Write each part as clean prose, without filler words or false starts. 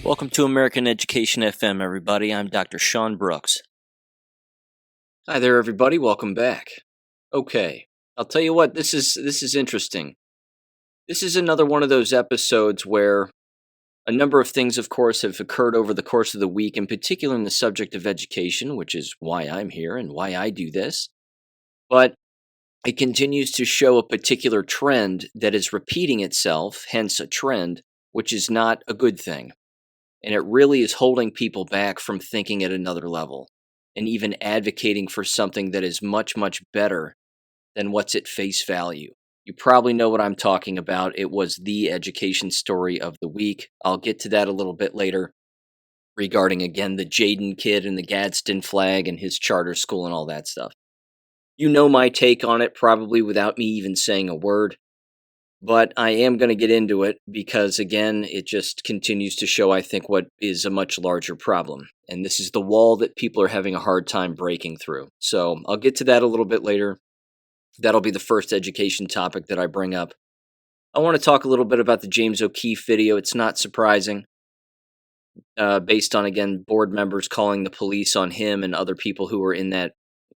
Welcome to American Education FM, everybody. I'm Dr. Sean Brooks. Hi there, everybody. Welcome back. Okay, I'll tell you what. This is interesting. This is another one of those episodes where a number of things, of course, have occurred over the course of the week, in particular in the subject of education, which is why I'm here and why I do this. But it continues to show a particular trend that is repeating itself, hence a trend, which is not a good thing. And it really is holding people back from thinking at another level and even advocating for something that is much, much better than what's at face value. You probably know what I'm talking about. It was the education story of the week. I'll get to that a little bit later regarding, again, the Jaden kid and the Gadsden flag and his charter school and all that stuff. You know my take on it probably without me even saying a word. But I am going to get into it because, again, it just continues to show, I think, what is a much larger problem. And this is the wall that people are having a hard time breaking through. So I'll get to that a little bit later. That'll be the first education topic that I bring up. I want to talk a little bit about the James O'Keefe video. It's not surprising, based on, again, board members calling the police on him and other people who were in that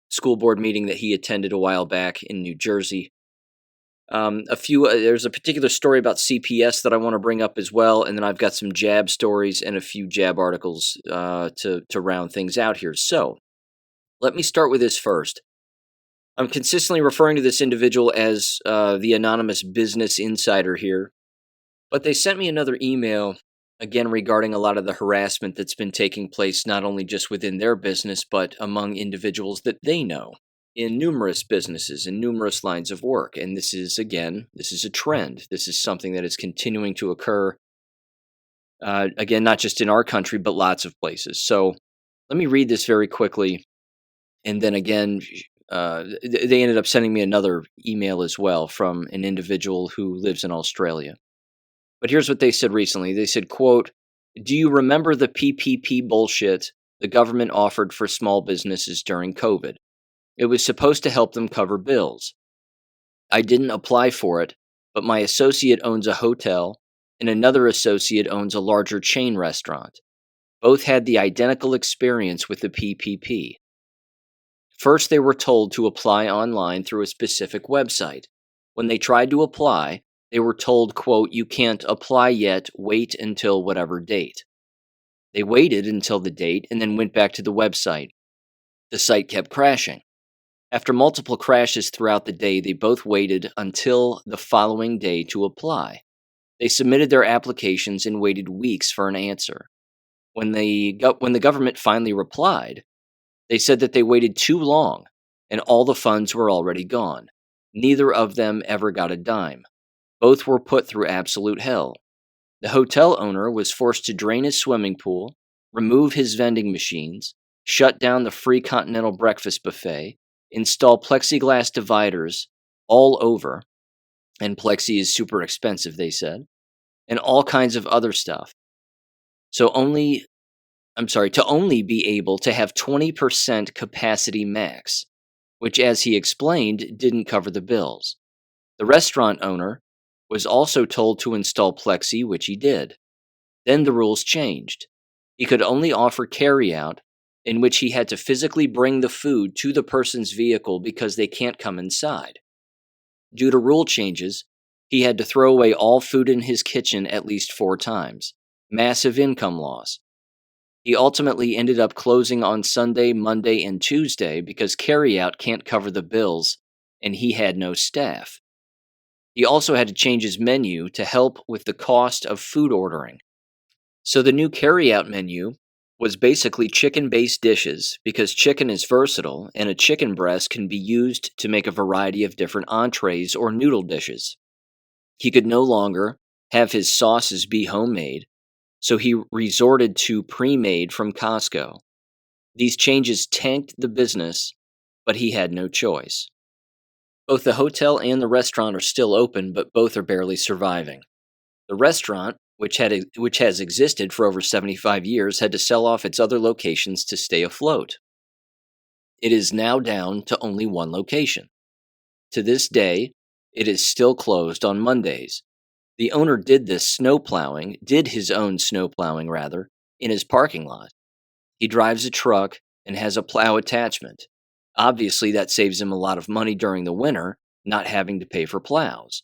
school board meeting that he attended a while back in New Jersey. There's a particular story about CPS that I want to bring up as well, and then I've got some jab stories and a few jab articles to round things out here. So, let me start with this first. I'm consistently referring to this individual as the anonymous business insider here, but they sent me another email, again regarding a lot of the harassment that's been taking place not only just within their business, but among individuals that they know in numerous businesses, in numerous lines of work. And this is a trend. This is something that is continuing to occur, again, not just in our country, but lots of places. So let me read this very quickly. And then again, they ended up sending me another email as well from an individual who lives in Australia. But here's what they said recently. They said, quote, "Do you remember the PPP bullshit the government offered for small businesses during COVID? It was supposed to help them cover bills. I didn't apply for it, but my associate owns a hotel and another associate owns a larger chain restaurant. Both had the identical experience with the PPP. First, they were told to apply online through a specific website. When they tried to apply, they were told, quote, 'You can't apply yet, wait until whatever date.' They waited until the date and then went back to the website. The site kept crashing. After multiple crashes throughout the day, they both waited until the following day to apply. They submitted their applications and waited weeks for an answer. When the government finally replied, they said that they waited too long and all the funds were already gone. Neither of them ever got a dime. Both were put through absolute hell. The hotel owner was forced to drain his swimming pool, remove his vending machines, shut down the free continental breakfast buffet, install plexiglass dividers all over, and plexi is super expensive, they said, and all kinds of other stuff. To only be able to have 20% capacity max, which, as he explained, didn't cover the bills. The restaurant owner was also told to install plexi, which he did. Then the rules changed. He could only offer carryout, in which he had to physically bring the food to the person's vehicle because they can't come inside. Due to rule changes, he had to throw away all food in his kitchen at least 4 times. Massive income loss. He ultimately ended up closing on Sunday, Monday, and Tuesday because carryout can't cover the bills, and he had no staff. He also had to change his menu to help with the cost of food ordering. So the new carryout menu was basically chicken-based dishes because chicken is versatile and a chicken breast can be used to make a variety of different entrees or noodle dishes. He could no longer have his sauces be homemade, so he resorted to pre-made from Costco. These changes tanked the business, but he had no choice. Both the hotel and the restaurant are still open, but both are barely surviving. The restaurant, which has existed for over 75 years, had to sell off its other locations to stay afloat. It is now down to only one location. To this day, it is still closed on Mondays. The owner did his own snow plowing rather, in his parking lot. He drives a truck and has a plow attachment. Obviously, that saves him a lot of money during the winter, not having to pay for plows.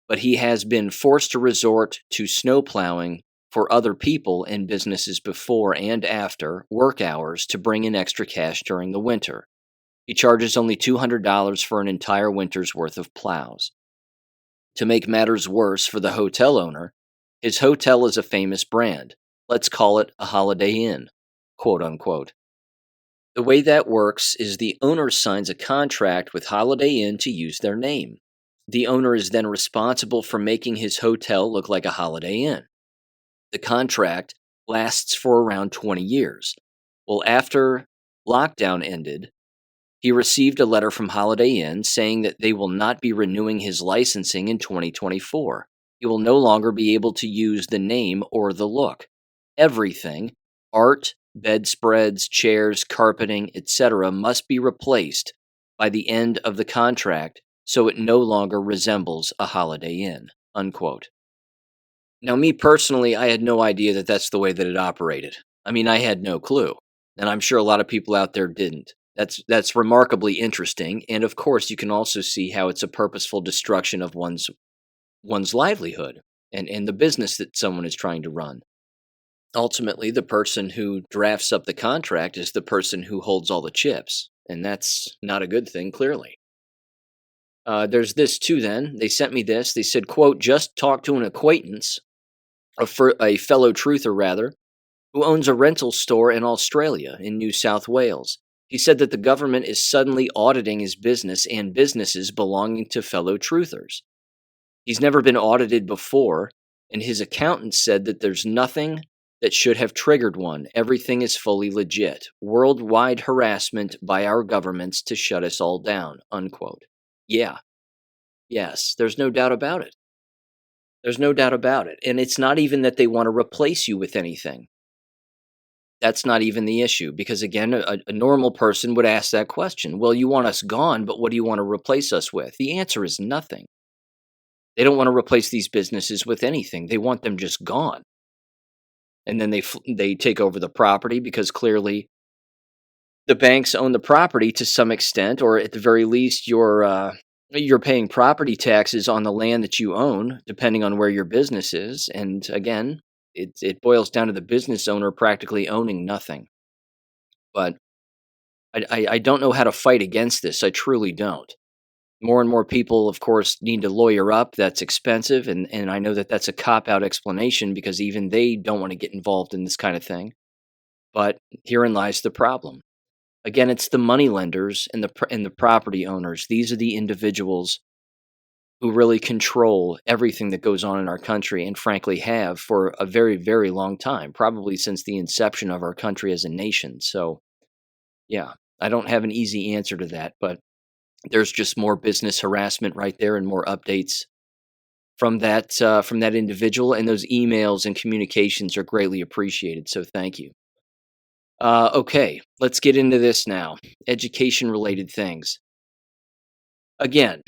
But he has been forced to resort to snow plowing for other people and businesses before and after work hours to bring in extra cash during the winter. He charges only $200 for an entire winter's worth of plows. To make matters worse for the hotel owner, his hotel is a famous brand. Let's call it a Holiday Inn, quote unquote. The way that works is the owner signs a contract with Holiday Inn to use their name. The owner is then responsible for making his hotel look like a Holiday Inn. The contract lasts for around 20 years. Well, after lockdown ended, he received a letter from Holiday Inn saying that they will not be renewing his licensing in 2024. He will no longer be able to use the name or the look. Everything, art, bedspreads, chairs, carpeting, etc., must be replaced by the end of the contract so it no longer resembles a Holiday Inn, unquote. Now, me personally, I had no idea that that's the way that it operated. I mean, I had no clue, and I'm sure a lot of people out there didn't. That's remarkably interesting, and of course, you can also see how it's a purposeful destruction of one's livelihood and the business that someone is trying to run. Ultimately, the person who drafts up the contract is the person who holds all the chips, and that's not a good thing, clearly. There's this too, then. They sent me this. They said, quote, just talked to an acquaintance, a fellow truther, rather, who owns a rental store in Australia, in New South Wales. He said that the government is suddenly auditing his business and businesses belonging to fellow truthers. He's never been audited before, and his accountant said that there's nothing that should have triggered one. Everything is fully legit. Worldwide harassment by our governments to shut us all down, unquote. Yeah. Yes, there's no doubt about it. There's no doubt about it. And it's not even that they want to replace you with anything. That's not even the issue, because again, a normal person would ask that question. Well, you want us gone, but what do you want to replace us with? The answer is nothing. They don't want to replace these businesses with anything. They want them just gone. And then they take over the property because clearly the banks own the property to some extent, or at the very least, you're paying property taxes on the land that you own, depending on where your business is. And again, it boils down to the business owner practically owning nothing. But I don't know how to fight against this. I truly don't. More and more people, of course, need to lawyer up. That's expensive, and I know that that's a cop-out explanation because even they don't want to get involved in this kind of thing. But herein lies the problem. Again, it's the money lenders and the property owners. These are the individuals who really control everything that goes on in our country and frankly have for a very, very long time, probably since the inception of our country as a nation. So, yeah, I don't have an easy answer to that, but there's just more business harassment right there and more updates from that individual, and those emails and communications are greatly appreciated, so thank you. Okay, let's get into this now. Education-related things. Again,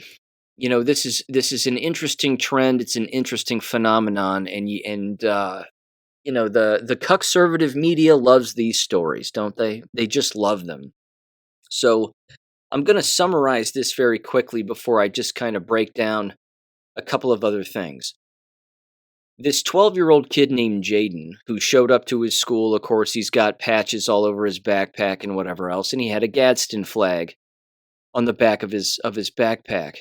this is an interesting trend. It's an interesting phenomenon, and the conservative media loves these stories, don't they? They just love them. So I'm going to summarize this very quickly before I just kind of break down a couple of other things. This 12-year-old kid named Jaden, who showed up to his school, of course, he's got patches all over his backpack and whatever else, and he had a Gadsden flag on the back of his backpack,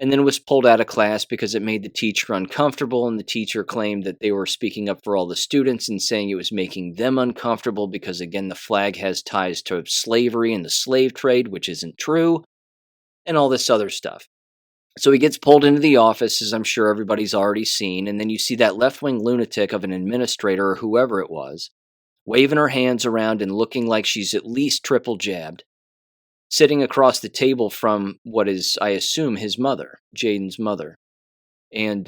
and then was pulled out of class because it made the teacher uncomfortable, and the teacher claimed that they were speaking up for all the students and saying it was making them uncomfortable because, again, the flag has ties to slavery and the slave trade, which isn't true, and all this other stuff. So he gets pulled into the office, as I'm sure everybody's already seen, and then you see that left-wing lunatic of an administrator or whoever it was, waving her hands around and looking like she's at least triple jabbed, sitting across the table from what is, I assume, his mother, Jaden's mother, and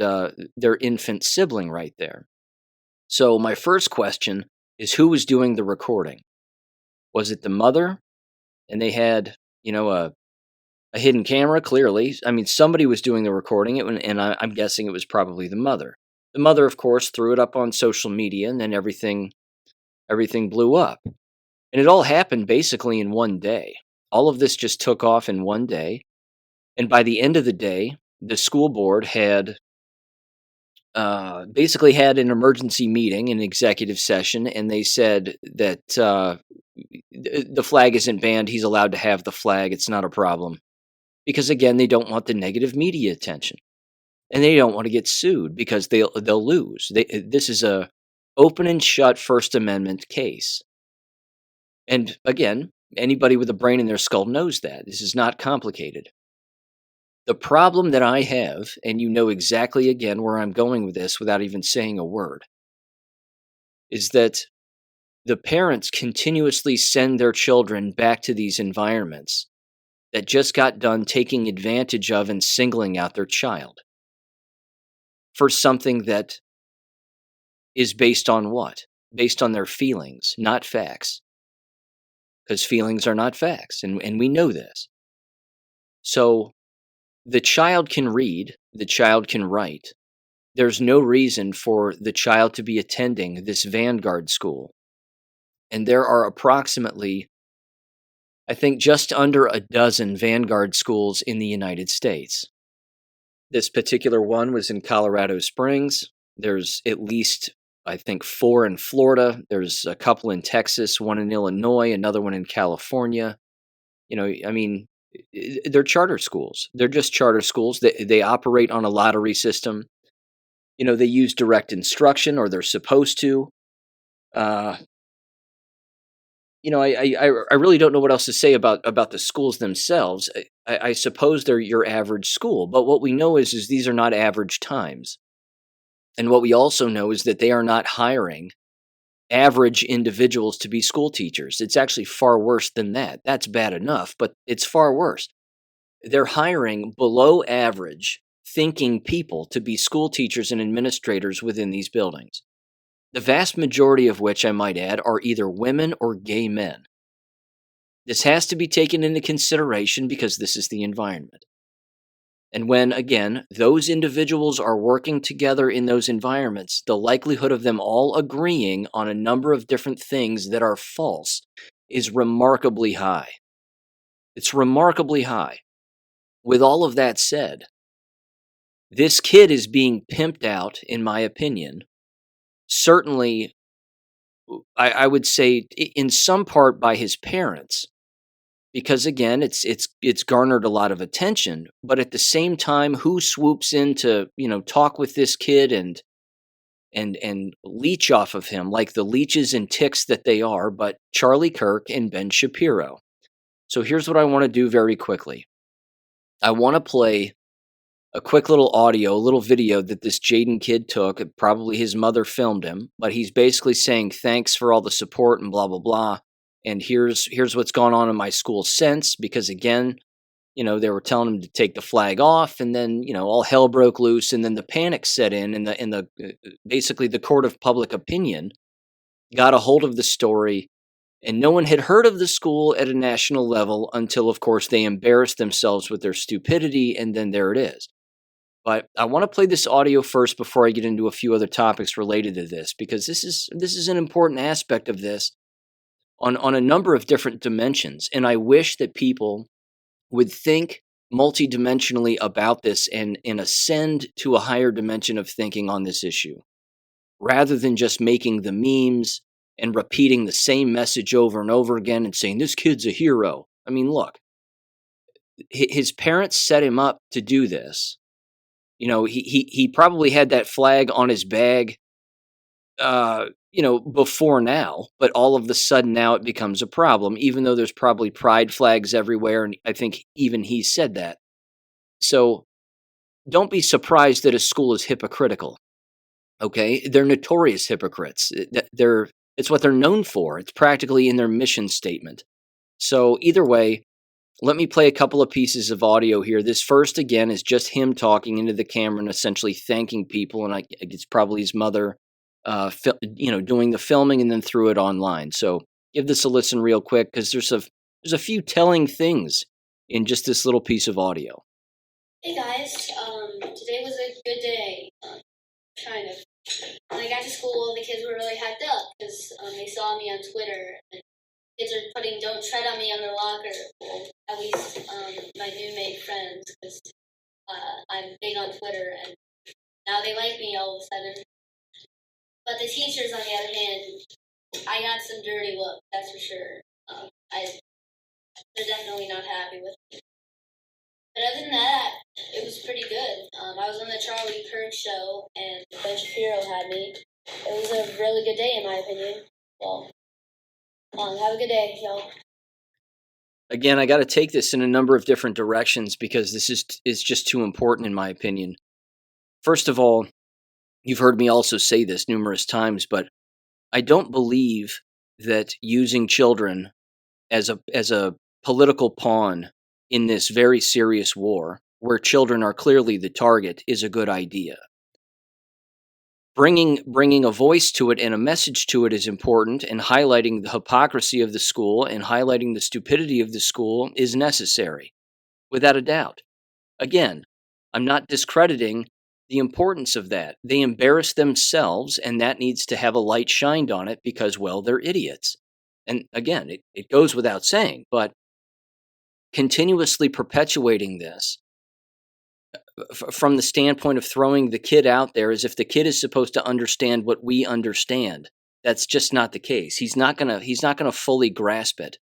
their infant sibling right there. So my first question is, who was doing the recording? Was it the mother? And they had, A hidden camera, clearly. I mean, somebody was doing the recording, and I'm guessing it was probably the mother. The mother, of course, threw it up on social media, and then everything blew up. And it all happened basically in one day. All of this just took off in one day. And by the end of the day, the school board had basically had an emergency meeting, an executive session, and they said that the flag isn't banned. He's allowed to have the flag. It's not a problem. Because again, they don't want the negative media attention, and they don't want to get sued because they'll lose. This is a open and shut First Amendment case. And again, anybody with a brain in their skull knows that. This is not complicated. The problem that I have, and you know exactly again where I'm going with this without even saying a word, is that the parents continuously send their children back to these environments that just got done taking advantage of and singling out their child for something that is based on what? Based on their feelings, not facts. Because feelings are not facts, and we know this. So the child can read, the child can write. There's no reason for the child to be attending this Vanguard school. And there are approximately, I think, just under a dozen Vanguard schools in the United States. This particular one was in Colorado Springs. There's at least, I think, 4 in Florida. There's a couple in Texas, one in Illinois, another one in California. I mean, they're charter schools. They're just charter schools. They operate on a lottery system. They use direct instruction, or they're supposed to. I really don't know what else to say about the schools themselves. I suppose they're your average school, but what we know is these are not average times. And what we also know is that they are not hiring average individuals to be school teachers. It's actually far worse than that. That's bad enough, but it's far worse. They're hiring below average thinking people to be school teachers and administrators within these buildings. The vast majority of which, I might add, are either women or gay men. This has to be taken into consideration because this is the environment. And when, again, those individuals are working together in those environments, the likelihood of them all agreeing on a number of different things that are false is remarkably high. It's remarkably high. With all of that said, this kid is being pimped out, in my opinion, certainly, I would say, in some part by his parents. Because again, it's garnered a lot of attention, but at the same time, who swoops in to talk with this kid and leech off of him like the leeches and ticks that they are, but Charlie Kirk and Ben Shapiro. So here's what I want to do very quickly. I want to play a quick little audio, a little video that this Jaden kid took. Probably his mother filmed him, but he's basically saying thanks for all the support and blah blah blah. And here's what's gone on in my school since, because again, they were telling him to take the flag off, and then all hell broke loose, and then the panic set in, and the basically the court of public opinion got a hold of the story, and no one had heard of the school at a national level until, of course, they embarrassed themselves with their stupidity, and then there it is. But I want to play this audio first before I get into a few other topics related to this, because this is an important aspect of this. On a number of different dimensions. And I wish that people would think multidimensionally about this and ascend to a higher dimension of thinking on this issue, rather than just making the memes and repeating the same message over and over again and saying, this kid's a hero. I mean, look, his parents set him up to do this. He probably had that flag on his bag before now, but all of the sudden now it becomes a problem, even though there's probably pride flags everywhere, and I think even he said that. So don't be surprised that a school is hypocritical, okay? They're notorious hypocrites. It's what they're known for. It's practically in their mission statement. So either way, let me play a couple of pieces of audio here. This first, again, is just him talking into the camera and essentially thanking people, and it's probably his mother doing the filming and then threw it online. So give this a listen real quick, because there's a few telling things in just this little piece of audio. Hey guys, today was a good day, kind of. When I got to school, the kids were really hyped up because they saw me on Twitter. And kids are putting "Don't tread on me" on their locker. Well, at least my new made friends, because I'm big on Twitter, and now they like me all of a sudden. But the teachers, on the other hand, I got some dirty looks, that's for sure. They're definitely not happy with me. But other than that, it was pretty good. I was on the Charlie Kirk show, and Ben Shapiro had me. It was a really good day, in my opinion. Well, have a good day, y'all. Again, I got to take this in a number of different directions because this is just too important, in my opinion. First of all, you've heard me also say this numerous times, but I don't believe that using children as a political pawn in this very serious war, where children are clearly the target, is a good idea. Bringing a voice to it and a message to it is important, and highlighting the hypocrisy of the school and highlighting the stupidity of the school is necessary, without a doubt. Again, I'm not discrediting the importance of that. They embarrass themselves, and that needs to have a light shined on it because, well, they're idiots. And again, it goes without saying, but continuously perpetuating this from the standpoint of throwing the kid out there as if the kid is supposed to understand what we understand. That's just not the case. He's not gonna fully grasp it.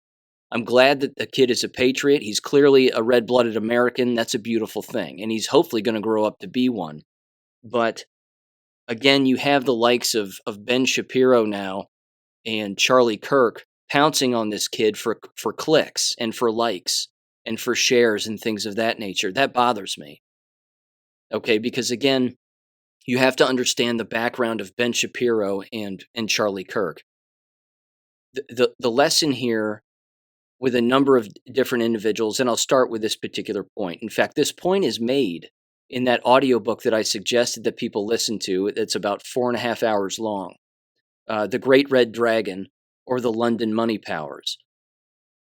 I'm glad that the kid is a patriot. He's clearly a red-blooded American. That's a beautiful thing. And he's hopefully going to grow up to be one. But again, you have the likes of Ben Shapiro now and Charlie Kirk pouncing on this kid for clicks and for likes and for shares and things of that nature. That bothers me. Okay, because again, you have to understand the background of Ben Shapiro and Charlie Kirk. The lesson here with a number of different individuals, and I'll start with this particular point. In fact, this point is made in that audiobook that I suggested that people listen to. It's about 4.5 hours long. The Great Red Dragon, or the London Money Powers.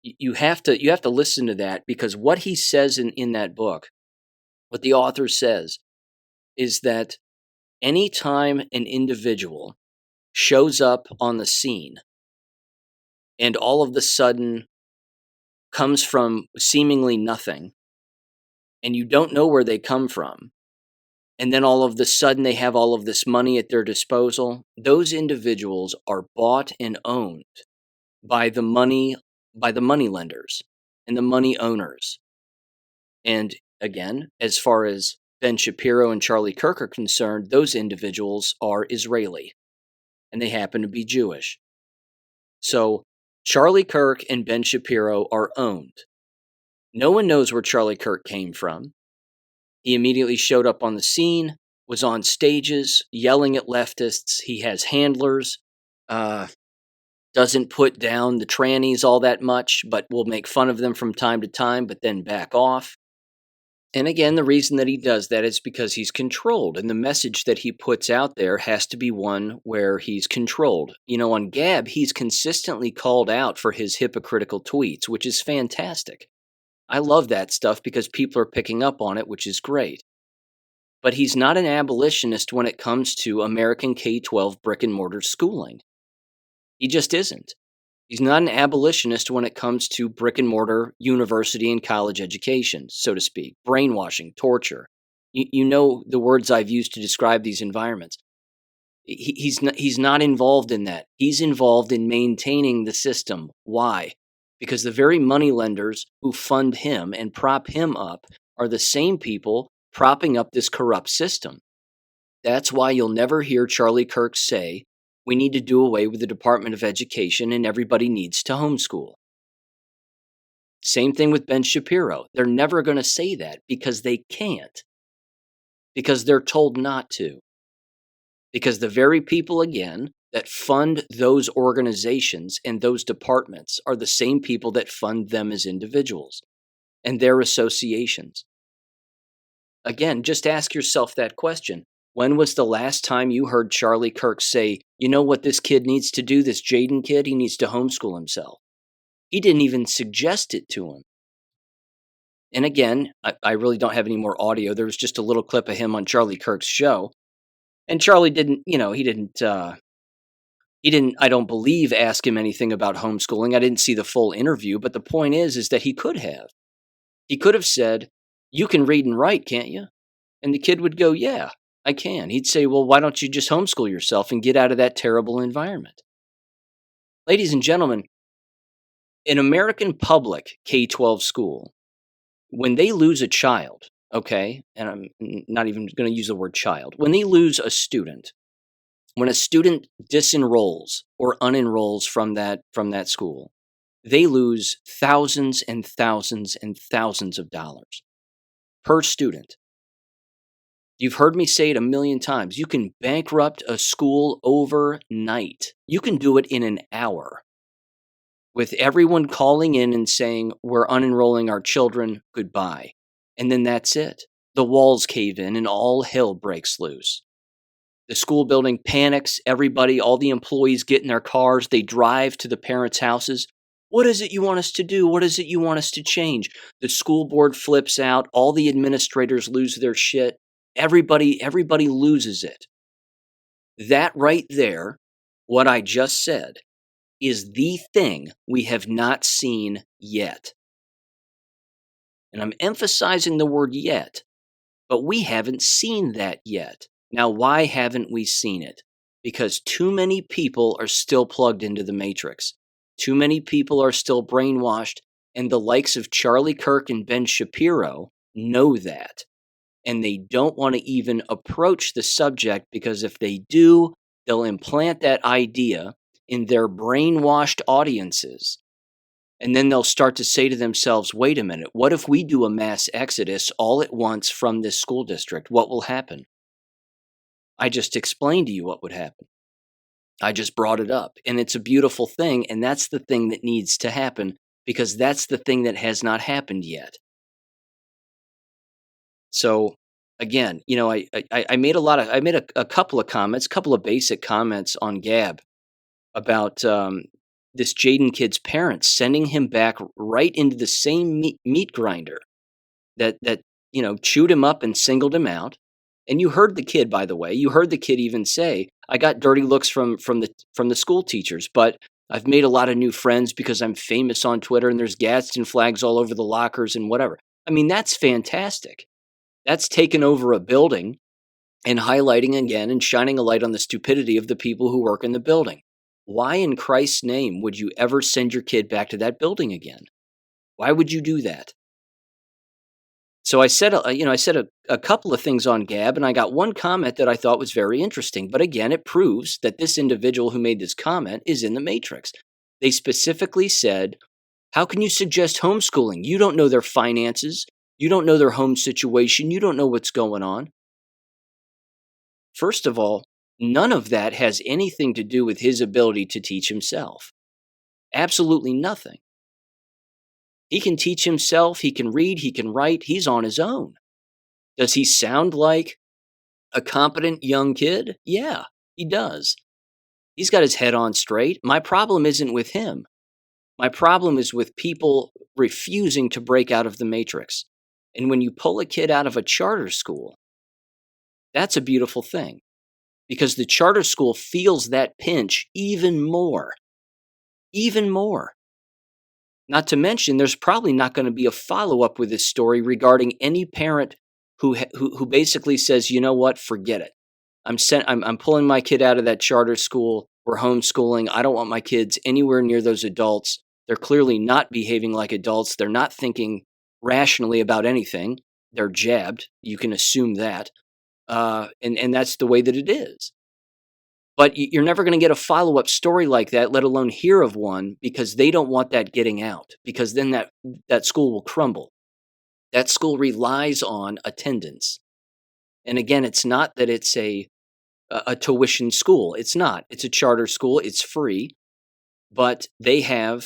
You have to listen to that, because what he says in that book, what the author says, is that anytime an individual shows up on the scene and all of a sudden comes from seemingly nothing, and you don't know where they come from, and then all of a sudden they have all of this money at their disposal, those individuals are bought and owned by the money lenders and the money owners. And again, as far as Ben Shapiro and Charlie Kirk are concerned, those individuals are Israeli, and they happen to be Jewish. So Charlie Kirk and Ben Shapiro are owned. No one knows where Charlie Kirk came from. He immediately showed up on the scene, was on stages, yelling at leftists. He has handlers, doesn't put down the trannies all that much, but will make fun of them from time to time, but then back off. And again, the reason that he does that is because he's controlled, and the message that he puts out there has to be one where he's controlled. You know, on Gab, he's consistently called out for his hypocritical tweets, which is fantastic. I love that stuff because people are picking up on it, which is great. But he's not an abolitionist when it comes to American K-12 brick and mortar schooling. He just isn't. He's not an abolitionist when it comes to brick and mortar university and college education, so to speak, brainwashing, torture. You know the words I've used to describe these environments. He's not involved in that. He's involved in maintaining the system. Why? Because the very moneylenders who fund him and prop him up are the same people propping up this corrupt system. That's why you'll never hear Charlie Kirk say, we need to do away with the Department of Education and everybody needs to homeschool. Same thing with Ben Shapiro. They're never going to say that because they can't. Because they're told not to. Because the very people, again, that fund those organizations and those departments are the same people that fund them as individuals and their associations. Again, just ask yourself that question. When was the last time you heard Charlie Kirk say, you know what this kid needs to do, this Jaden kid? He needs to homeschool himself. He didn't even suggest it to him. And again, I really don't have any more audio. There was just a little clip of him on Charlie Kirk's show. And Charlie didn't, he didn't, I don't believe, ask him anything about homeschooling. I didn't see the full interview, but the point is that he could have. He could have said, "You can read and write, can't you?" And the kid would go, "Yeah, I can." He'd say, "Well, why don't you just homeschool yourself and get out of that terrible environment?" Ladies and gentlemen, in American public K-12 school, when they lose a child, okay, and I'm not even going to use the word child, when they lose a student, when a student disenrolls or unenrolls from that school, they lose thousands and thousands and thousands of dollars per student. You've heard me say it a million times. You can bankrupt a school overnight. You can do it in an hour with everyone calling in and saying, "We're unenrolling our children, goodbye." And then that's it. The walls cave in and all hell breaks loose. The school building panics. Everybody, all the employees get in their cars. They drive to the parents' houses. "What is it you want us to do? What is it you want us to change?" The school board flips out. All the administrators lose their shit. Everybody loses it. That right there, what I just said, is the thing we have not seen yet. And I'm emphasizing the word yet, but we haven't seen that yet. Now, why haven't we seen it? Because too many people are still plugged into the matrix. Too many people are still brainwashed, and the likes of Charlie Kirk and Ben Shapiro know that. And they don't want to even approach the subject, because if they do, they'll implant that idea in their brainwashed audiences. And then they'll start to say to themselves, "Wait a minute, what if we do a mass exodus all at once from this school district? What will happen?" I just explained to you what would happen. I just brought it up, and it's a beautiful thing, and that's the thing that needs to happen, because that's the thing that has not happened yet. So again, I made a couple of comments, couple of basic comments on Gab about this Jaden kid's parents sending him back right into the same meat grinder that chewed him up and singled him out. And you heard the kid, by the way. You heard the kid even say, "I got dirty looks from the school teachers, but I've made a lot of new friends because I'm famous on Twitter, and there's Gadsden flags all over the lockers and whatever." I mean, that's fantastic. That's taken over a building and highlighting again and shining a light on the stupidity of the people who work in the building. Why in Christ's name would you ever send your kid back to that building again? Why would you do that? So I said, a couple of things on Gab, and I got one comment that I thought was very interesting. But again, it proves that this individual who made this comment is in the matrix. They specifically said, "How can you suggest homeschooling? You don't know their finances. You don't know their home situation. You don't know what's going on." First of all, none of that has anything to do with his ability to teach himself. Absolutely nothing. He can teach himself, he can read, he can write, he's on his own. Does he sound like a competent young kid? Yeah, he does. He's got his head on straight. My problem isn't with him. My problem is with people refusing to break out of the matrix. And when you pull a kid out of a charter school, that's a beautiful thing, because the charter school feels that pinch even more. Even more. Not to mention, there's probably not going to be a follow-up with this story regarding any parent who basically says, "You know what, forget it. I'm pulling my kid out of that charter school. We're homeschooling. I don't want my kids anywhere near those adults. They're clearly not behaving like adults. They're not thinking rationally about anything. They're jabbed. You can assume that. And that's the way that it is." But you're never going to get a follow-up story like that, let alone hear of one, because they don't want that getting out, because then that school will crumble. That school relies on attendance. And again, it's not that it's a tuition school. It's not. It's a charter school. It's free. But they have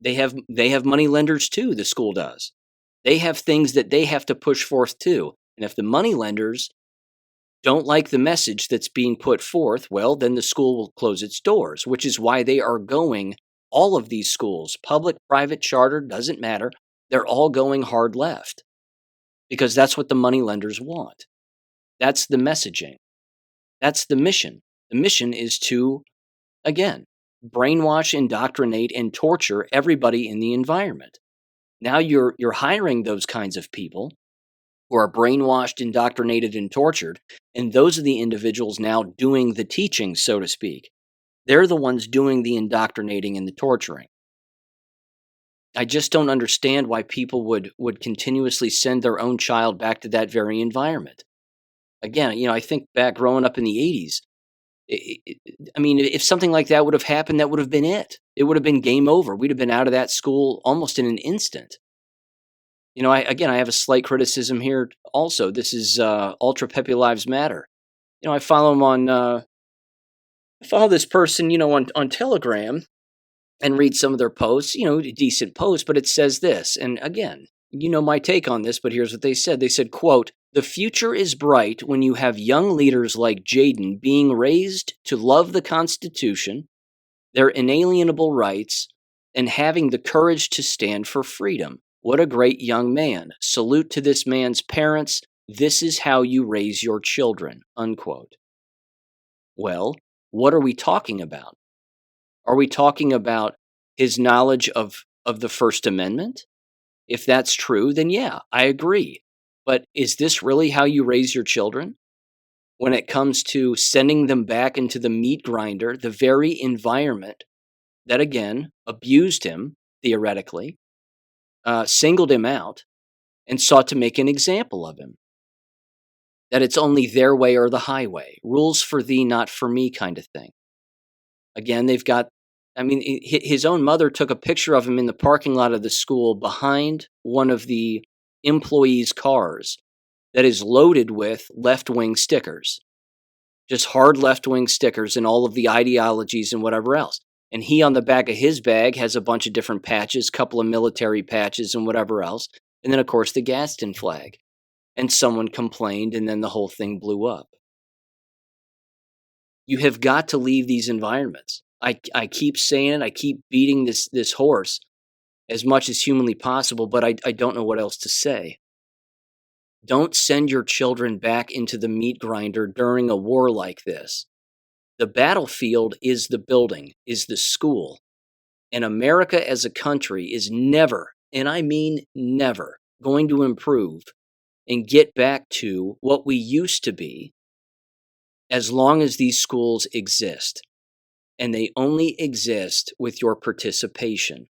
money lenders too, the school does. They have things that they have to push forth too. And if the money lenders don't like the message that's being put forth, well, then the school will close its doors, which is why they are going, all of these schools, public, private, charter, doesn't matter. They're all going hard left because that's what the moneylenders want. That's the messaging. That's the mission. The mission is to, again, brainwash, indoctrinate, and torture everybody in the environment. Now you're hiring those kinds of people who are brainwashed, indoctrinated, and tortured, and those are the individuals now doing the teaching, so to speak. They're the ones doing the indoctrinating and the torturing. I just don't understand why people would continuously send their own child back to that very environment. Again, I think back growing up in the 80s, I mean, if something like that would have happened, that would have been it. It would have been game over. We'd have been out of that school almost in an instant. I have a slight criticism here also. This is Ultra Peppy Lives Matter. I follow him on, I follow this person, on Telegram and read some of their posts, decent posts, but it says this. And again, my take on this, but here's what they said. They said, quote, "The future is bright when you have young leaders like Jaden being raised to love the Constitution, their inalienable rights, and having the courage to stand for freedom. What a great young man. Salute to this man's parents. This is how you raise your children," unquote. Well, what are we talking about? Are we talking about his knowledge of the First Amendment? If that's true, then yeah, I agree. But is this really how you raise your children? When it comes to sending them back into the meat grinder, the very environment that, again, abused him, theoretically, singled him out, and sought to make an example of him. That it's only their way or the highway. Rules for thee, not for me kind of thing. Again, his own mother took a picture of him in the parking lot of the school behind one of the employees' cars that is loaded with left-wing stickers. Just hard left-wing stickers and all of the ideologies and whatever else. And he, on the back of his bag, has a bunch of different patches, couple of military patches and whatever else. And then, of course, the Gadsden flag. And someone complained, and then the whole thing blew up. You have got to leave these environments. I keep saying it. I keep beating this horse as much as humanly possible, but I don't know what else to say. Don't send your children back into the meat grinder during a war like this. The battlefield is the building, is the school. And America as a country is never, and I mean never, going to improve and get back to what we used to be as long as these schools exist. And they only exist with your participation.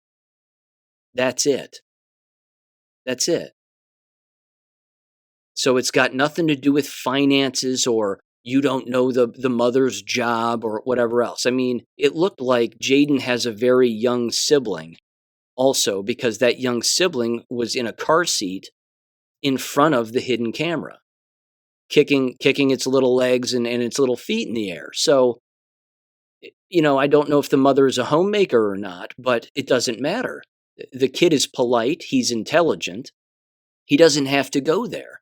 That's it. That's it. So it's got nothing to do with finances or you don't know the mother's job or whatever else. I mean, it looked like Jaden has a very young sibling also because that young sibling was in a car seat in front of the hidden camera, kicking its little legs and its little feet in the air. So, I don't know if the mother is a homemaker or not, but it doesn't matter. The kid is polite. He's intelligent. He doesn't have to go there.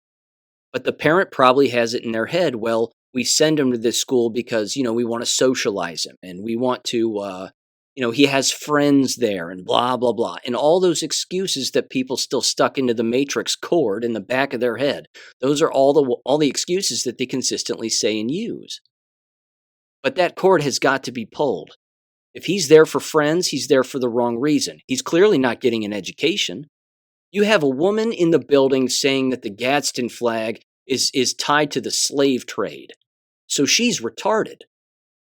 But the parent probably has it in their head, well, we send him to this school because, we want to socialize him and we want to, he has friends there and blah, blah, blah. And all those excuses that people still stuck into the matrix cord in the back of their head, those are all the excuses that they consistently say and use. But that cord has got to be pulled. If he's there for friends, he's there for the wrong reason. He's clearly not getting an education. You have a woman in the building saying that the Gadsden flag is tied to the slave trade. So she's retarded,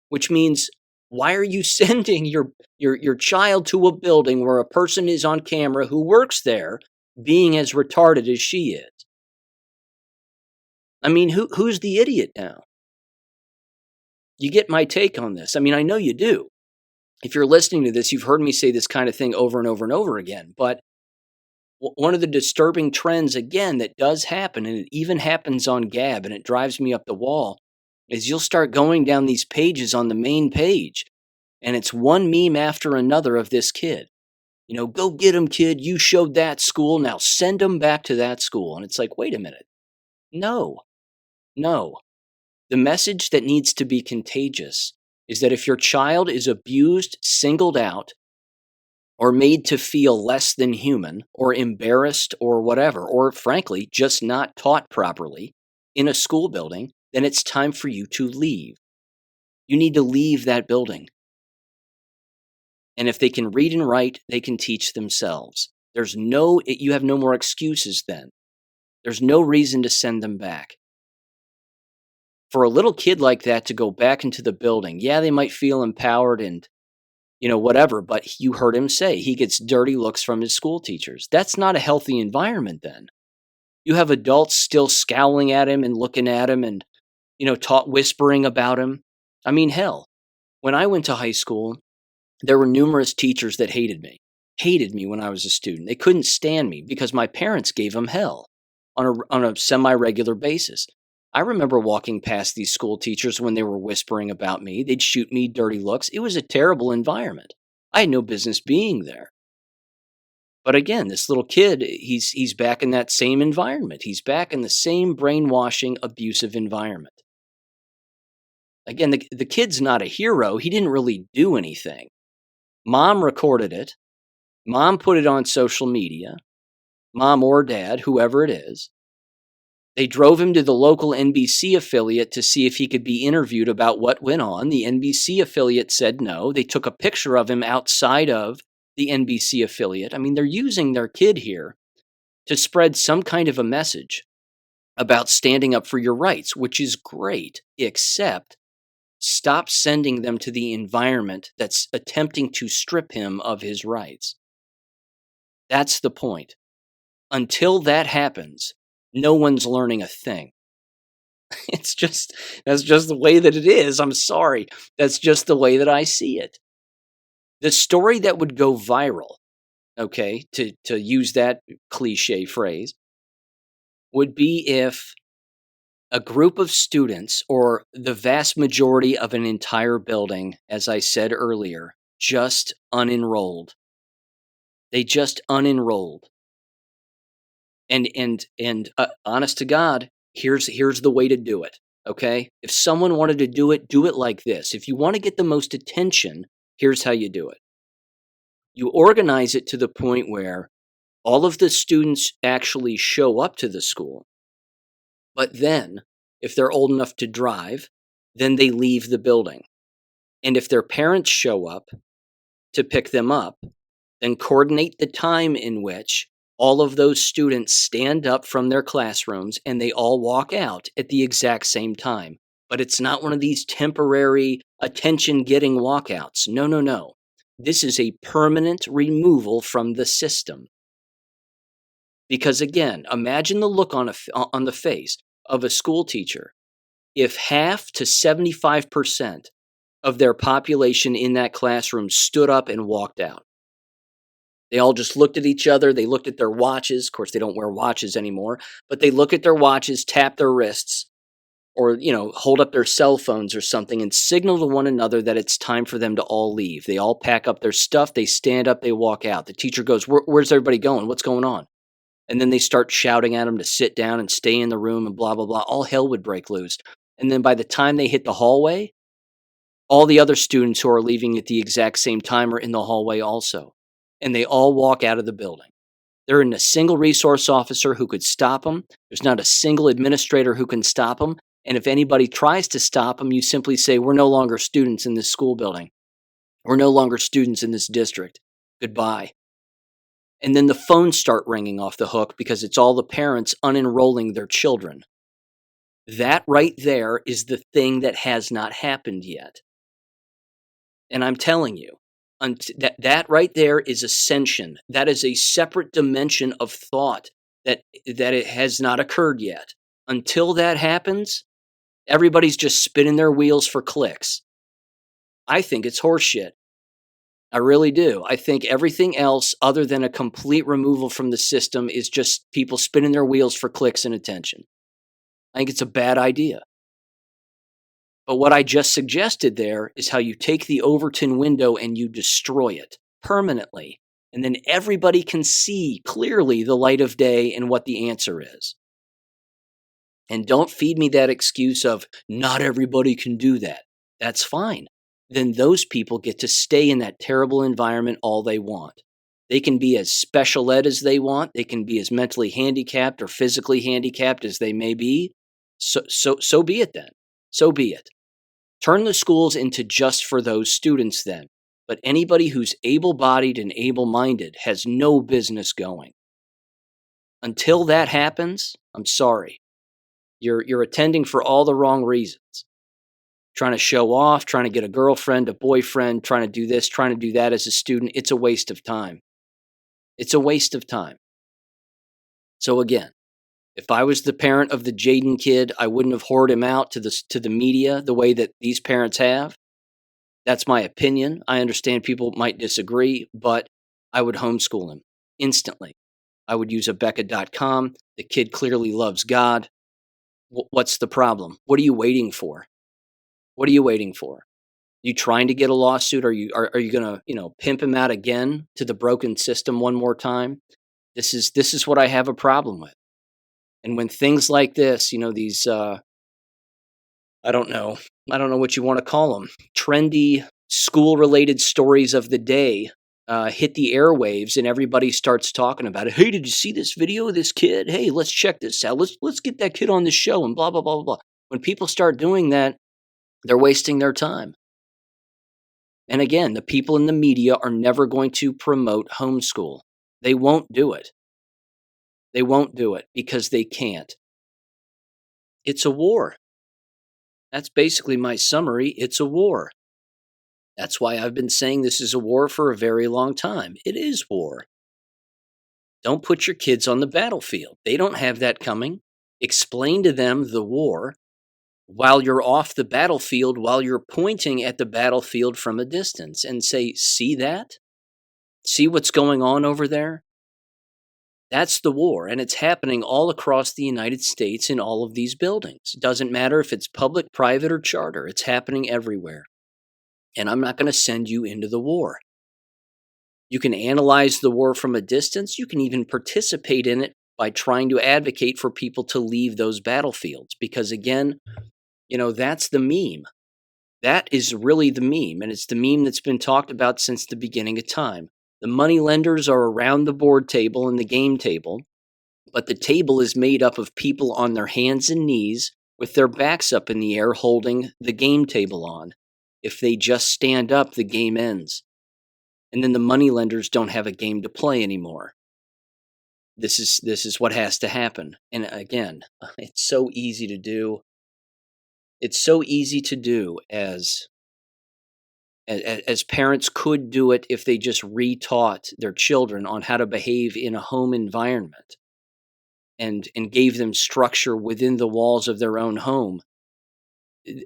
which means why are you sending your child to a building where a person is on camera who works there being as retarded as she is? I mean, who's the idiot now? You get my take on this. I mean, I know you do. If you're listening to this, you've heard me say this kind of thing over and over and over again. But one of the disturbing trends, again, that does happen, and it even happens on Gab, and it drives me up the wall, is you'll start going down these pages on the main page, and it's one meme after another of this kid. Go get him, kid. You showed that school. Now send him back to that school. And it's like, wait a minute. No. The message that needs to be contagious is that if your child is abused, singled out, or made to feel less than human or embarrassed or whatever, or frankly, just not taught properly in a school building, then it's time for you to leave. You need to leave that building. And if they can read and write, they can teach themselves. You have no more excuses then. There's no reason to send them back. For a little kid like that to go back into the building, yeah, they might feel empowered and, whatever, but you heard him say he gets dirty looks from his school teachers. That's not a healthy environment then. You have adults still scowling at him and looking at him and, whispering about him. I mean, hell, when I went to high school, there were numerous teachers that hated me when I was a student. They couldn't stand me because my parents gave them hell on a semi-regular basis. I remember walking past these school teachers when they were whispering about me. They'd shoot me dirty looks. It was a terrible environment. I had no business being there. But again, this little kid, he's back in that same environment. He's back in the same brainwashing, abusive environment. Again, the kid's not a hero. He didn't really do anything. Mom recorded it. Mom put it on social media. Mom or dad, whoever it is. They drove him to the local NBC affiliate to see if he could be interviewed about what went on. The NBC affiliate said no. They took a picture of him outside of the NBC affiliate. I mean, they're using their kid here to spread some kind of a message about standing up for your rights, which is great, except stop sending them to the environment that's attempting to strip him of his rights. That's the point. Until that happens, no one's learning a thing. That's just the way that it is. I'm sorry. That's just the way that I see it. The story that would go viral, okay, to use that cliche phrase, would be if a group of students, or the vast majority of an entire building, as I said earlier, just unenrolled. They just unenrolled. And honest to God, here's the way to do it, okay? If someone wanted to do it like this. If you want to get the most attention, here's how you do it. You organize it to the point where all of the students actually show up to the school, but then, if they're old enough to drive, then they leave the building. And if their parents show up to pick them up, then coordinate the time in which all of those students stand up from their classrooms and they all walk out at the exact same time. But it's not one of these temporary attention-getting walkouts. No. This is a permanent removal from the system. Because again, imagine the look on the face of a school teacher if half to 75% of their population in that classroom stood up and walked out. They all just looked at each other. They looked at their watches. Of course, they don't wear watches anymore, but they look at their watches, tap their wrists, or, hold up their cell phones or something and signal to one another that it's time for them to all leave. They all pack up their stuff. They stand up. They walk out. The teacher goes, where's everybody going? What's going on? And then they start shouting at them to sit down and stay in the room and blah, blah, blah. All hell would break loose. And then by the time they hit the hallway, all the other students who are leaving at the exact same time are in the hallway also. And they all walk out of the building. There isn't a single resource officer who could stop them. There's not a single administrator who can stop them. And if anybody tries to stop them, you simply say, we're no longer students in this school building. We're no longer students in this district. Goodbye. And then the phones start ringing off the hook because it's all the parents unenrolling their children. That right there is the thing that has not happened yet. And I'm telling you, that right there is ascension. That is a separate dimension of thought that it has not occurred yet. Until that happens, everybody's just spinning their wheels for clicks. I think it's horseshit. I really do. I think everything else other than a complete removal from the system is just people spinning their wheels for clicks and attention. I think it's a bad idea. But what I just suggested there is how you take the Overton window and you destroy it permanently. And then everybody can see clearly the light of day and what the answer is. And don't feed me that excuse of not everybody can do that. That's fine. Then those people get to stay in that terrible environment all they want. They can be as special ed as they want. They can be as mentally handicapped or physically handicapped as they may be. So be it then. So be it. Turn the schools into just for those students then. But anybody who's able-bodied and able-minded has no business going. Until that happens, I'm sorry. You're attending for all the wrong reasons. Trying to show off, trying to get a girlfriend, a boyfriend, trying to do this, trying to do that as a student. It's a waste of time. It's a waste of time. So again, if I was the parent of the Jaden kid, I wouldn't have whored him out to the media the way that these parents have. That's my opinion. I understand people might disagree, but I would homeschool him instantly. I would use Abeka.com. The kid clearly loves God. What's the problem? What are you waiting for? What are you waiting for? You trying to get a lawsuit? Are you going to, pimp him out again to the broken system one more time? This is what I have a problem with. And when things like this, these I don't know what you want to call them, trendy school-related stories of the day hit the airwaves, and everybody starts talking about it. Hey, did you see this video of this kid? Hey, let's check this out. Let's get that kid on the show, and blah blah blah blah blah. When people start doing that, they're wasting their time. And again, the people in the media are never going to promote homeschool. They won't do it. They won't do it because they can't. It's a war. That's basically my summary. It's a war. That's why I've been saying this is a war for a very long time. It is war. Don't put your kids on the battlefield. They don't have that coming. Explain to them the war while you're off the battlefield, while you're pointing at the battlefield from a distance and say, see that? See what's going on over there? That's the war, and it's happening all across the United States in all of these buildings. It doesn't matter if it's public, private, or charter. It's happening everywhere. And I'm not going to send you into the war. You can analyze the war from a distance. You can even participate in it by trying to advocate for people to leave those battlefields. Because again, that's the meme. That is really the meme, and it's the meme that's been talked about since the beginning of time. The money lenders are around the board table and the game table, but the table is made up of people on their hands and knees with their backs up in the air holding the game table on. If they just stand up, the game ends. And then the money lenders don't have a game to play anymore. This is what has to happen. And again, it's so easy to do. It's so easy to do as parents could do it if they just retaught their children on how to behave in a home environment and gave them structure within the walls of their own home.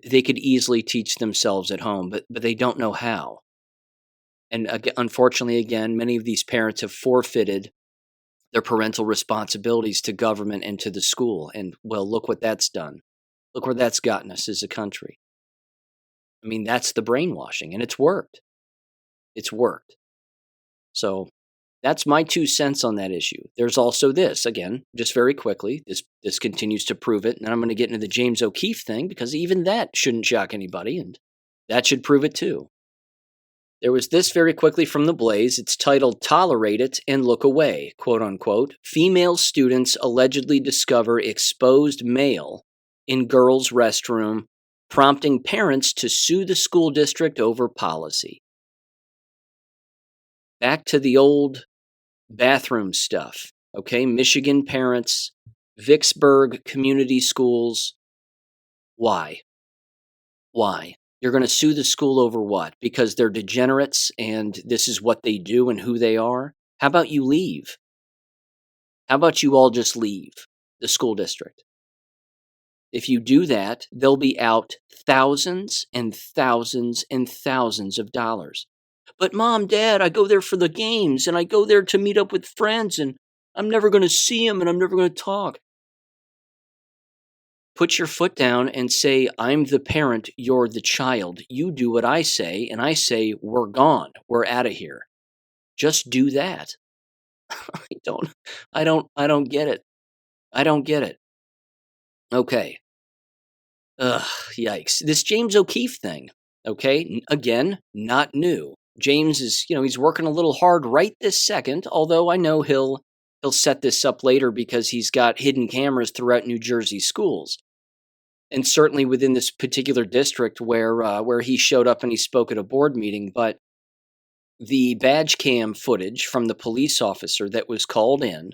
They could easily teach themselves at home, but they don't know how. And unfortunately, again, many of these parents have forfeited their parental responsibilities to government and to the school. And, well, look what that's done. Look where that's gotten us as a country. I mean, that's the brainwashing, and it's worked. It's worked. So that's my 2 cents on that issue. There's also this, again, just very quickly, this continues to prove it, and then I'm going to get into the James O'Keefe thing, because even that shouldn't shock anybody, and that should prove it too. There was this very quickly from The Blaze. It's titled, "Tolerate It and Look Away," quote unquote. Female students allegedly discover exposed male in girls' restroom, prompting parents to sue the school district over policy. Back to the old bathroom stuff, okay? Michigan parents, Vicksburg community schools. Why? Why? You're going to sue the school over what? Because they're degenerates and this is what they do and who they are? How about you leave? How about you all just leave the school district? If you do that, they'll be out thousands and thousands and thousands of dollars. But Mom, Dad, I go there for the games and I go there to meet up with friends and I'm never going to see them and I'm never going to talk. Put your foot down and say, I'm the parent, you're the child. You do what I say, and I say, we're gone. We're out of here. Just do that. I don't get it. I don't get it. Okay. Ugh, yikes. This James O'Keefe thing, okay? Again, not new. James is, he's working a little hard right this second, although I know he'll set this up later because he's got hidden cameras throughout New Jersey schools. And certainly within this particular district where he showed up and he spoke at a board meeting. But the badge cam footage from the police officer that was called in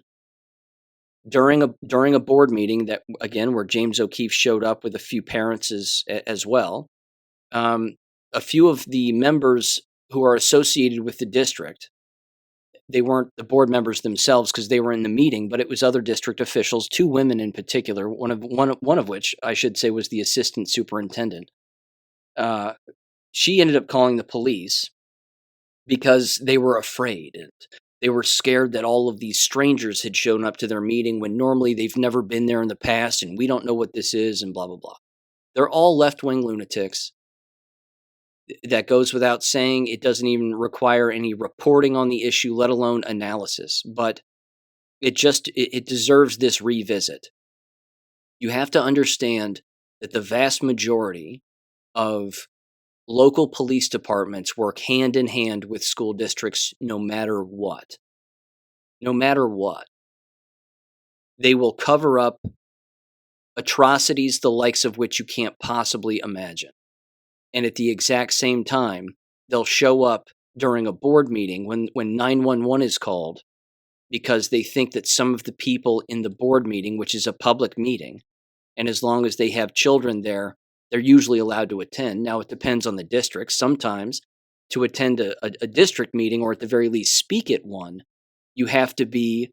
during a board meeting, that again, where James O'Keefe showed up with a few parents as well. A few of the members who are associated with the district, they weren't the board members themselves because they were in the meeting, but it was other district officials, 2 women in particular, one of which I should say was the assistant superintendent. She ended up calling the police because they were afraid. And they were scared that all of these strangers had shown up to their meeting when normally they've never been there in the past, and we don't know what this is, and blah, blah, blah. They're all left-wing lunatics. That goes without saying. It doesn't even require any reporting on the issue, let alone analysis. But it deserves this revisit. You have to understand that the vast majority of local police departments work hand in hand with school districts no matter what. No matter what. They will cover up atrocities the likes of which you can't possibly imagine. And at the exact same time, they'll show up during a board meeting when 911 is called because they think that some of the people in the board meeting, which is a public meeting, and as long as they have children there, they're usually allowed to attend. Now, it depends on the district. Sometimes to attend a district meeting, or at the very least speak at one, you have to be,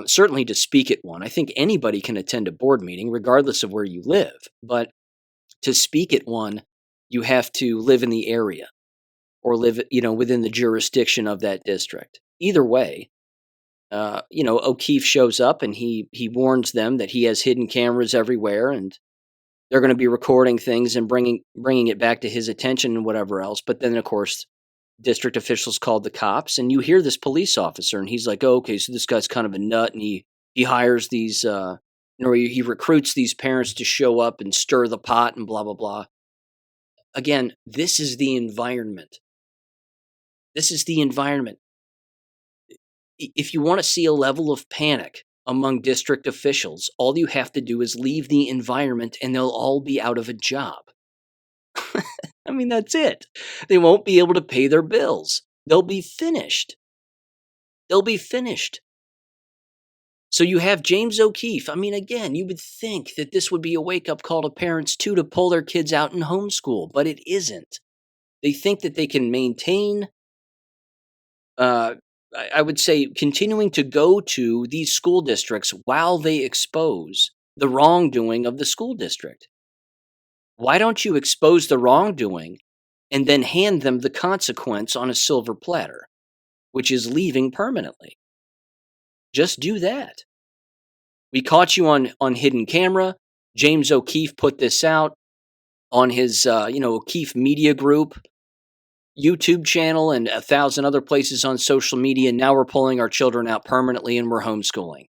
certainly to speak at one. I think anybody can attend a board meeting regardless of where you live. But to speak at one, you have to live in the area or live, within the jurisdiction of that district. Either way, O'Keefe shows up and he warns them that he has hidden cameras everywhere and they're going to be recording things and bringing it back to his attention and whatever else. But then, of course, district officials called the cops, and you hear this police officer, and he's like, "Oh, okay, so this guy's kind of a nut, and he hires these, he recruits these parents to show up and stir the pot and blah blah blah." Again, this is the environment. This is the environment. If you want to see a level of panic among district officials, all you have to do is leave the environment and they'll all be out of a job. I mean, that's it. They won't be able to pay their bills. They'll be finished. They'll be finished. So you have James O'Keefe. I mean, again, you would think that this would be a wake-up call to parents, too, to pull their kids out and homeschool, but it isn't. They think that they can maintain, I would say, continuing to go to these school districts while they expose the wrongdoing of the school district. Why don't you expose the wrongdoing and then hand them the consequence on a silver platter, which is leaving permanently? Just do that. We caught you on hidden camera. James O'Keefe put this out on his, O'Keefe Media Group YouTube channel and 1,000 other places on social media. Now we're pulling our children out permanently and we're homeschooling.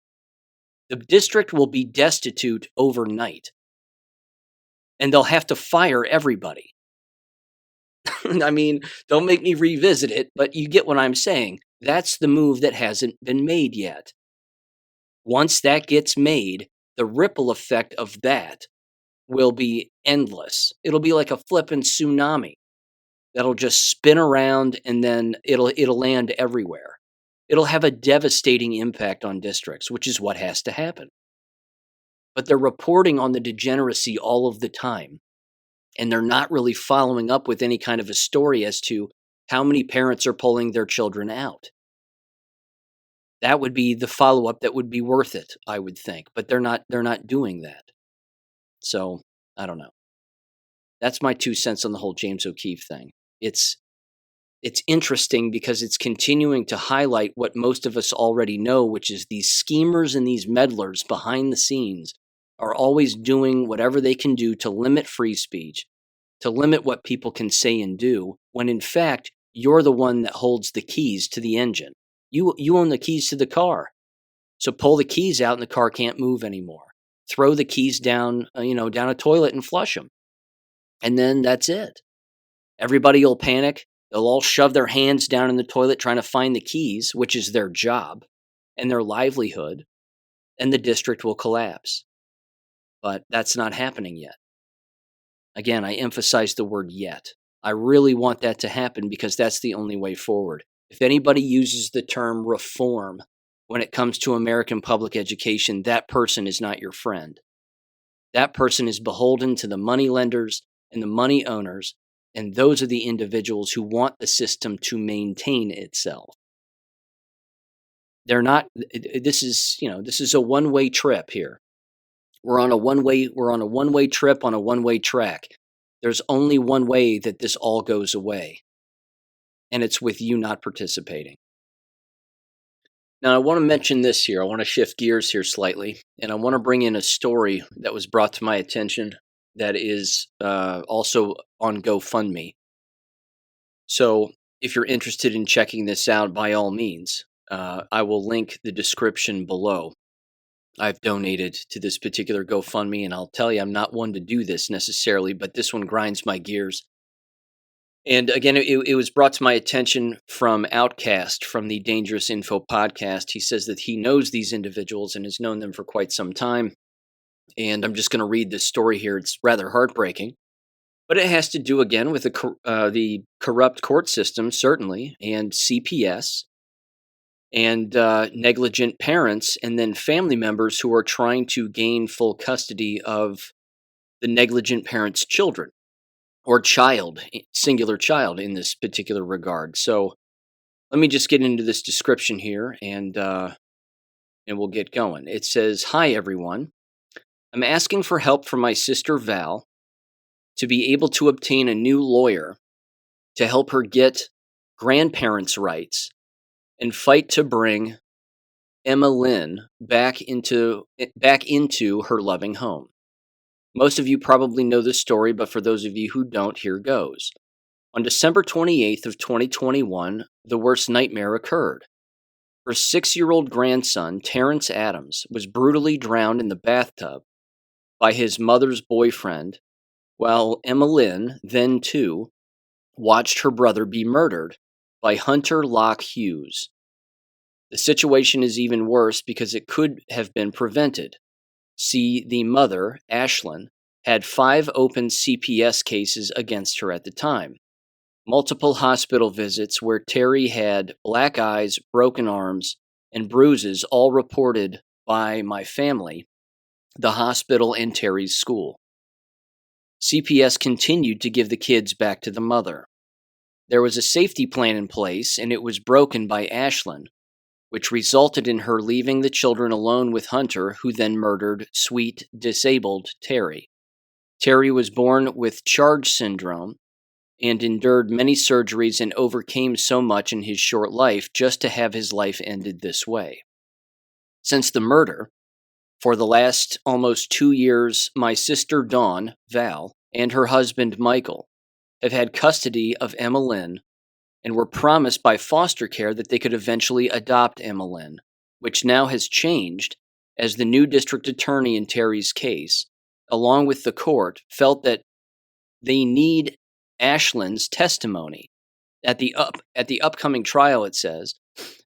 The district will be destitute overnight. And they'll have to fire everybody. I mean, don't make me revisit it, but you get what I'm saying. That's the move that hasn't been made yet. Once that gets made, the ripple effect of that will be endless. It'll be like a flippin' tsunami that'll just spin around and then it'll land everywhere. It'll have a devastating impact on districts, which is what has to happen. But they're reporting on the degeneracy all of the time. And they're not really following up with any kind of a story as to how many parents are pulling their children out. That would be the follow-up that would be worth it, I would think. But they're not doing that. So, I don't know. That's my 2 cents on the whole James O'Keefe thing. It's interesting because it's continuing to highlight what most of us already know, which is these schemers and these meddlers behind the scenes are always doing whatever they can do to limit free speech, to limit what people can say and do, when in fact, you're the one that holds the keys to the engine. You own the keys to the car. So pull the keys out and the car can't move anymore. Throw the keys down a toilet and flush them. And then that's it. Everybody will panic. They'll all shove their hands down in the toilet trying to find the keys, which is their job and their livelihood, and the district will collapse. But that's not happening yet. Again, I emphasize the word yet. I really want that to happen because that's the only way forward. If anybody uses the term reform when it comes to American public education, that person is not your friend. That person is beholden to the money lenders and the money owners, and those are the individuals who want the system to maintain itself. They're not. This is a one-way trip here. We're on a one-way trip on a one-way track. There's only one way that this all goes away, and it's with you not participating. Now, I want to mention this here. I want to shift gears here slightly, and I want to bring in a story that was brought to my attention that is also on GoFundMe. So if you're interested in checking this out, by all means, I will link the description below. I've donated to this particular GoFundMe, and I'll tell you, I'm not one to do this necessarily, but this one grinds my gears. And again, it was brought to my attention from Outcast from the Dangerous Info podcast. He says that he knows these individuals and has known them for quite some time. And I'm just going to read this story here. It's rather heartbreaking. But it has to do, again, with the corrupt court system, certainly, and CPS, and negligent parents, and then family members who are trying to gain full custody of the negligent parents' children. Or child, singular child in this particular regard. So let me just get into this description here and we'll get going. It says, "Hi everyone. I'm asking for help from my sister Val to be able to obtain a new lawyer to help her get grandparents' rights and fight to bring Emma Lynn back into her loving home. Most of you probably know this story, but for those of you who don't, here goes. On December 28th of 2021, the worst nightmare occurred. Her 6-year-old grandson, Terrence Adams, was brutally drowned in the bathtub by his mother's boyfriend, while Emma Lynn, then 2, watched her brother be murdered by Hunter Locke Hughes. The situation is even worse because it could have been prevented. See, the mother, Ashlyn, had 5 open CPS cases against her at the time. Multiple hospital visits where Terry had black eyes, broken arms, and bruises, all reported by my family, the hospital, and Terry's school. CPS continued to give the kids back to the mother. There was a safety plan in place, and it was broken by Ashlyn, which resulted in her leaving the children alone with Hunter, who then murdered sweet, disabled Terry. Terry was born with Charge syndrome and endured many surgeries and overcame so much in his short life just to have his life ended this way. Since the murder, for the last almost 2 years, my sister Dawn, Val, and her husband Michael have had custody of Emma Lynn and were promised by foster care that they could eventually adopt Emma Lynn, which now has changed as the new district attorney in Terry's case, along with the court, felt that they need Ashlyn's testimony at the upcoming trial, it says,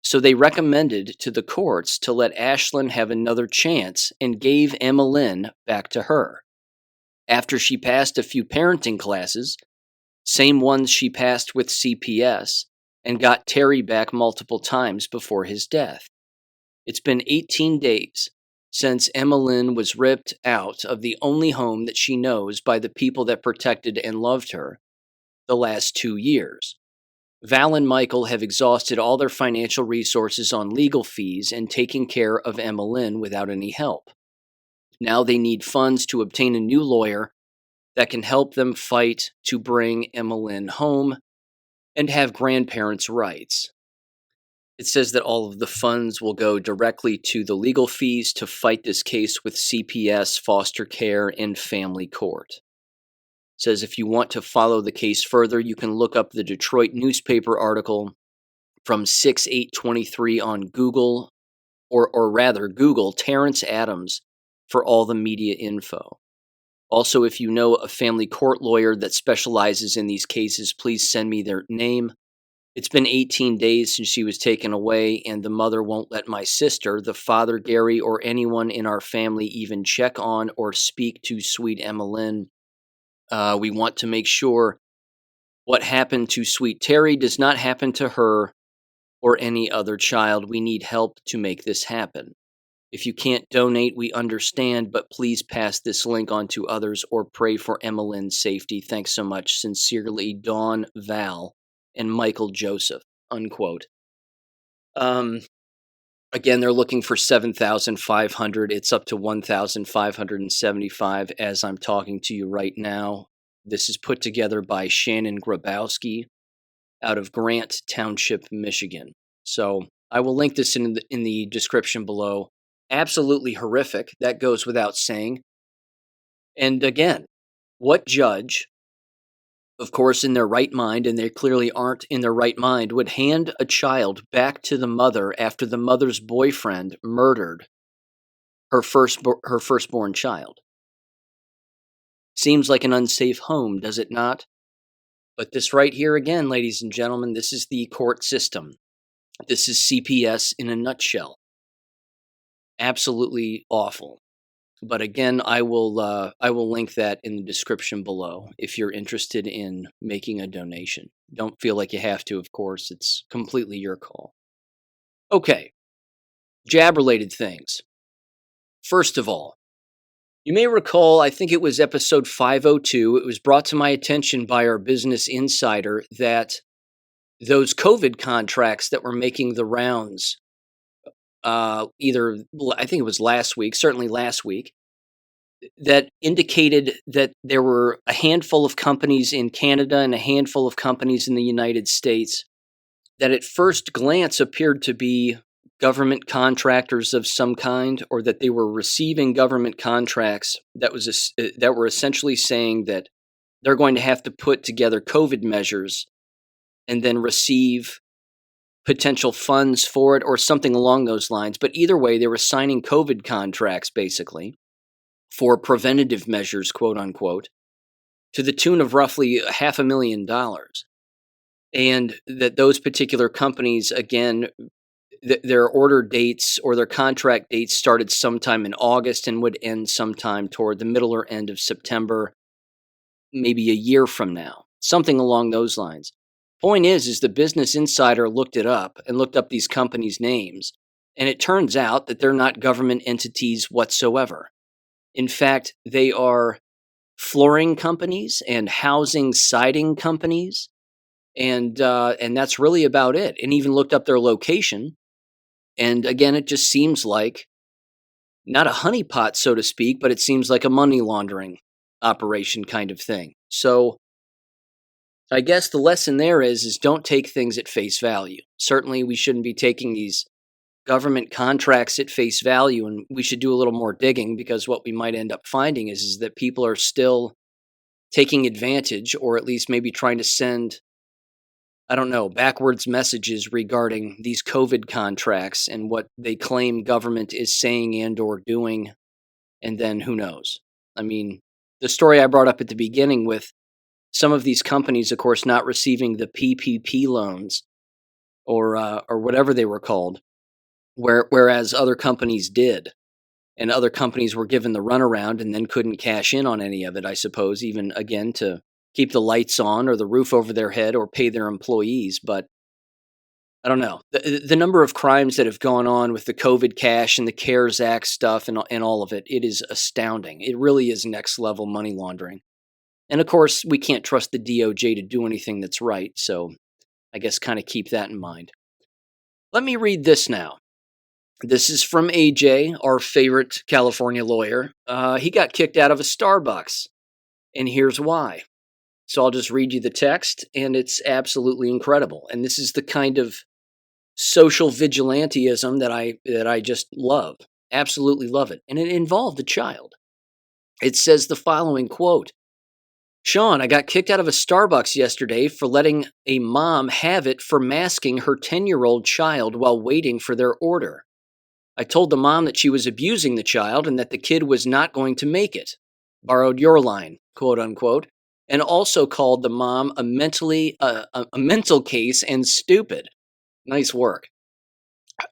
so they recommended to the courts to let Ashlyn have another chance and gave Emma Lynn back to her. After she passed a few parenting classes, same ones she passed with CPS, and got Terry back multiple times before his death. It's been 18 days since Emma Lynn was ripped out of the only home that she knows by the people that protected and loved her the last 2 years. Val and Michael have exhausted all their financial resources on legal fees and taking care of Emma Lynn without any help. Now they need funds to obtain a new lawyer that can help them fight to bring Emma Lynn home and have grandparents' rights. It says that all of the funds will go directly to the legal fees to fight this case with CPS, foster care, and family court. It says if you want to follow the case further, you can look up the Detroit newspaper article from 6/8/23 on Google, or rather Google Terrence Adams for all the media info. Also, if you know a family court lawyer that specializes in these cases, please send me their name. It's been 18 days since she was taken away, and the mother won't let my sister, the father, Gary, or anyone in our family even check on or speak to sweet Emma Lynn. We want to make sure what happened to sweet Terry does not happen to her or any other child. We need help to make this happen. If you can't donate, we understand, but please pass this link on to others or pray for Emma Lynn's safety. Thanks so much. Sincerely, Dawn Val and Michael Joseph, unquote. Again, they're looking for 7,500. It's up to 1,575 as I'm talking to you right now. This is put together by Shannon Grabowski out of Grant Township, Michigan. So I will link this in the description below. Absolutely horrific. That goes without saying. And again, what judge, of course, in their right mind, and they clearly aren't in their right mind, would hand a child back to the mother after the mother's boyfriend murdered her firstborn child? Seems like an unsafe home, does it not? But this right here again, ladies and gentlemen, this is the court system. This is CPS in a nutshell. Absolutely awful. But again, I will link that in the description below if you're interested in making a donation. Don't feel like you have to, of course. It's completely your call. Okay, jab-related things. First of all, you may recall, I think it was episode 502, it was brought to my attention by our business insider that those COVID contracts that were making the rounds, I think it was last week, certainly last week, that indicated that there were a handful of companies in Canada and a handful of companies in the United States that at first glance appeared to be government contractors of some kind, or that they were receiving government contracts that were essentially saying that they're going to have to put together COVID measures and then receive potential funds for it or something along those lines. But either way, they were signing COVID contracts, basically, for preventative measures, quote unquote, to the tune of roughly $500,000. And that those particular companies, again, their order dates or their contract dates started sometime in August and would end sometime toward the middle or end of September, maybe a year from now, something along those lines. Point is the Business Insider looked it up and looked up these companies' names, and it turns out that they're not government entities whatsoever. In fact, they are flooring companies and housing siding companies, and that's really about it. And even looked up their location. And again, it just seems like not a honeypot, so to speak, but it seems like a money laundering operation kind of thing. So I guess the lesson there is don't take things at face value. Certainly, we shouldn't be taking these government contracts at face value, and we should do a little more digging, because what we might end up finding is that people are still taking advantage, or at least maybe trying to send, I don't know, backwards messages regarding these COVID contracts and what they claim government is saying and or doing, and then who knows? I mean, the story I brought up at the beginning with some of these companies, of course, not receiving the PPP loans or whatever they were called, whereas other companies did, and other companies were given the runaround and then couldn't cash in on any of it, I suppose, even, again, to keep the lights on or the roof over their head or pay their employees. But I don't know. The number of crimes that have gone on with the COVID cash and the CARES Act stuff and all of it, it is astounding. It really is next level money laundering. And of course, we can't trust the DOJ to do anything that's right, so I guess kind of keep that in mind. Let me read this now. This is from AJ, our favorite California lawyer. He got kicked out of a Starbucks, and here's why. So I'll just read you the text, and it's absolutely incredible. And this is the kind of social vigilantism that I just love. Absolutely love it. And it involved a child. It says the following quote: Sean, I got kicked out of a Starbucks yesterday for letting a mom have it for masking her 10-year-old child while waiting for their order. I told the mom that she was abusing the child and that the kid was not going to make it. borrowed your line, quote unquote, and also called the mom a mental case and stupid. Nice work.